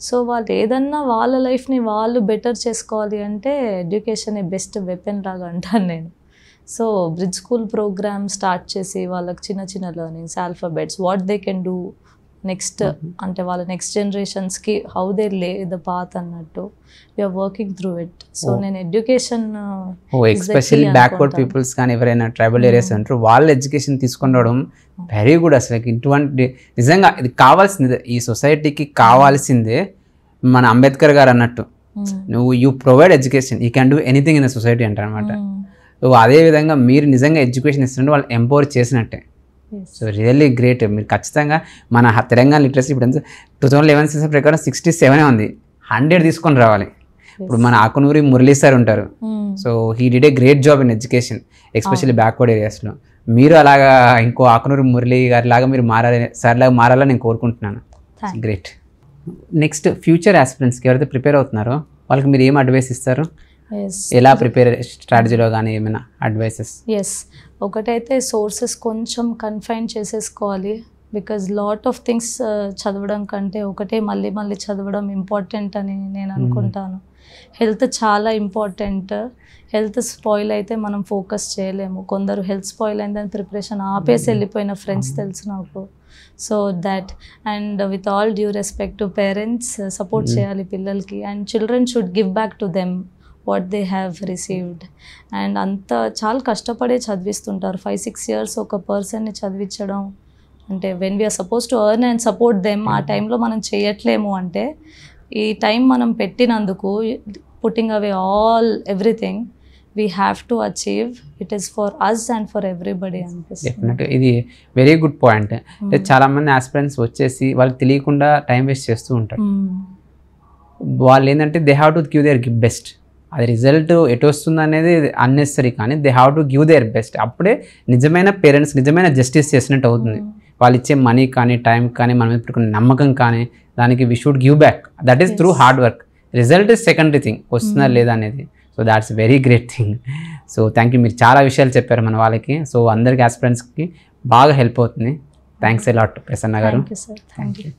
సో వాళ్ళు ఏదన్నా వాళ్ళ లైఫ్ని వాళ్ళు బెటర్ చేసుకోవాలి అంటే ఎడ్యుకేషన్ బెస్ట్ వెపన్ లాగా అంటాను నేను. So bridge school program start చేసి వాళ్ళకి చిన్న చిన్న learnings, alphabets, what they can do next, అంటే వాళ్ళ నెక్స్ట్ జనరేషన్స్కి how they lay the path అన్నట్టు we are working through it. So నేను ఎడ్యుకేషన్ ఎస్పెషల్లీ బ్యాక్వర్డ్ పీపుల్స్ కానీ ఎవరైనా ట్రైబల్ ఏరియాస్ ఉంటారు వాళ్ళ ఎడ్యుకేషన్ తీసుకొని రావడం వెరీ గుడ్. అసలు ఇటువంటి నిజంగా ఇది కావాల్సిందే, ఈ సొసైటీకి కావాల్సిందే. మన అంబేద్కర్ గారు అన్నట్టు నువ్వు you provide education, you can do anything in the society అంటారు అనమాట. సో అదేవిధంగా మీరు నిజంగా ఎడ్యుకేషన్ ఇస్తుంటే వాళ్ళు ఎంపవర్ చేసినట్టే. So really great. మీరు ఖచ్చితంగా మన తెలంగాణ లిటరసీ ఇప్పుడు 2011 సెన్సస్ ప్రకారం 67 ఉంది, 100 తీసుకొని రావాలి. ఇప్పుడు మన ఆకునూరి మురళీ సార్ ఉంటారు. So he did a great job in education especially backward ఏరియాస్లో. మీరు అలాగా ఇంకో ఆకునూరి మురళీ గారి లాగా మీరు మారాలి, సార్ లాగా మారాలని నేను కోరుకుంటున్నాను. గ్రేట్. నెక్స్ట్ ఫ్యూచర్ ఆస్పిరెంట్స్కి ఎవరైతే ప్రిపేర్ అవుతున్నారో వాళ్ళకి మీరు ఏం అడ్వైస్ ఇస్తారు? ఎలా ప్రిపేర్ స్ట్రాటజీలో కానీ ఏమైనా అడ్వైసెస్? ఒకటైతే సోర్సెస్ కొంచెం కన్ఫైన్ చేసేసుకోవాలి. బికాజ్ లాట్ ఆఫ్ థింగ్స్ చదవడం కంటే ఒకటే మళ్ళీ మళ్ళీ చదవడం ఇంపార్టెంట్ అని నేను అనుకుంటాను. హెల్త్ చాలా ఇంపార్టెంట్. హెల్త్ స్పాయిల్ అయితే మనం ఫోకస్ చేయలేము. కొందరు హెల్త్ స్పాయిల్ అయిందని ప్రిపరేషన్ ఆపేసి వెళ్ళిపోయిన ఫ్రెండ్స్ తెలుసు నాకు. So that and with all due respect to parents support చేయాలి పిల్లలకి. And children should give back to them what they have received. And అంత చాలా కష్టపడే చదివిస్తుంటారు. 5-6 years ఒక పర్సన్ని చదివించడం అంటే when we are suppose to earn and support them, ఆ టైంలో మనం చేయట్లేము అంటే ఈ టైం మనం పెట్టినందుకు putting away all everything we have to achieve. It is for us and for everybody అనిపిస్తుంది. ఇది వెరీ గుడ్ పాయింట్. చాలా మంది ఆస్పిరెంట్స్ వచ్చేసి వాళ్ళకి తెలియకుండా టైం వేస్ట్ చేస్తూ ఉంటారు. వాళ్ళు ఏంటంటే they have to give their best. అది రిజల్ట్ ఎటు వస్తుంది అనేది అన్నెసరీ, కానీ they have to give their best. అప్పుడే నిజమైన పేరెంట్స్ నిజమైన జస్టిస్ చేసినట్టు అవుతుంది. వాళ్ళు ఇచ్చే మనీ కానీ టైం కానీ మన మీద పెట్టుకునే నమ్మకం కానీ దానికి we should give back. That is through hard work. Result is secondary thing, వస్తుందా లేదా అనేది. So that's very great thing. So thank you. మీరు చాలా విషయాలు చెప్పారు మన వాళ్ళకి. సో అందరికి ఆస్పిరెంట్స్కి బాగా హెల్ప్ అవుతుంది. థ్యాంక్స్ ఎ లాట్ ప్రసన్న గారు. Thank you.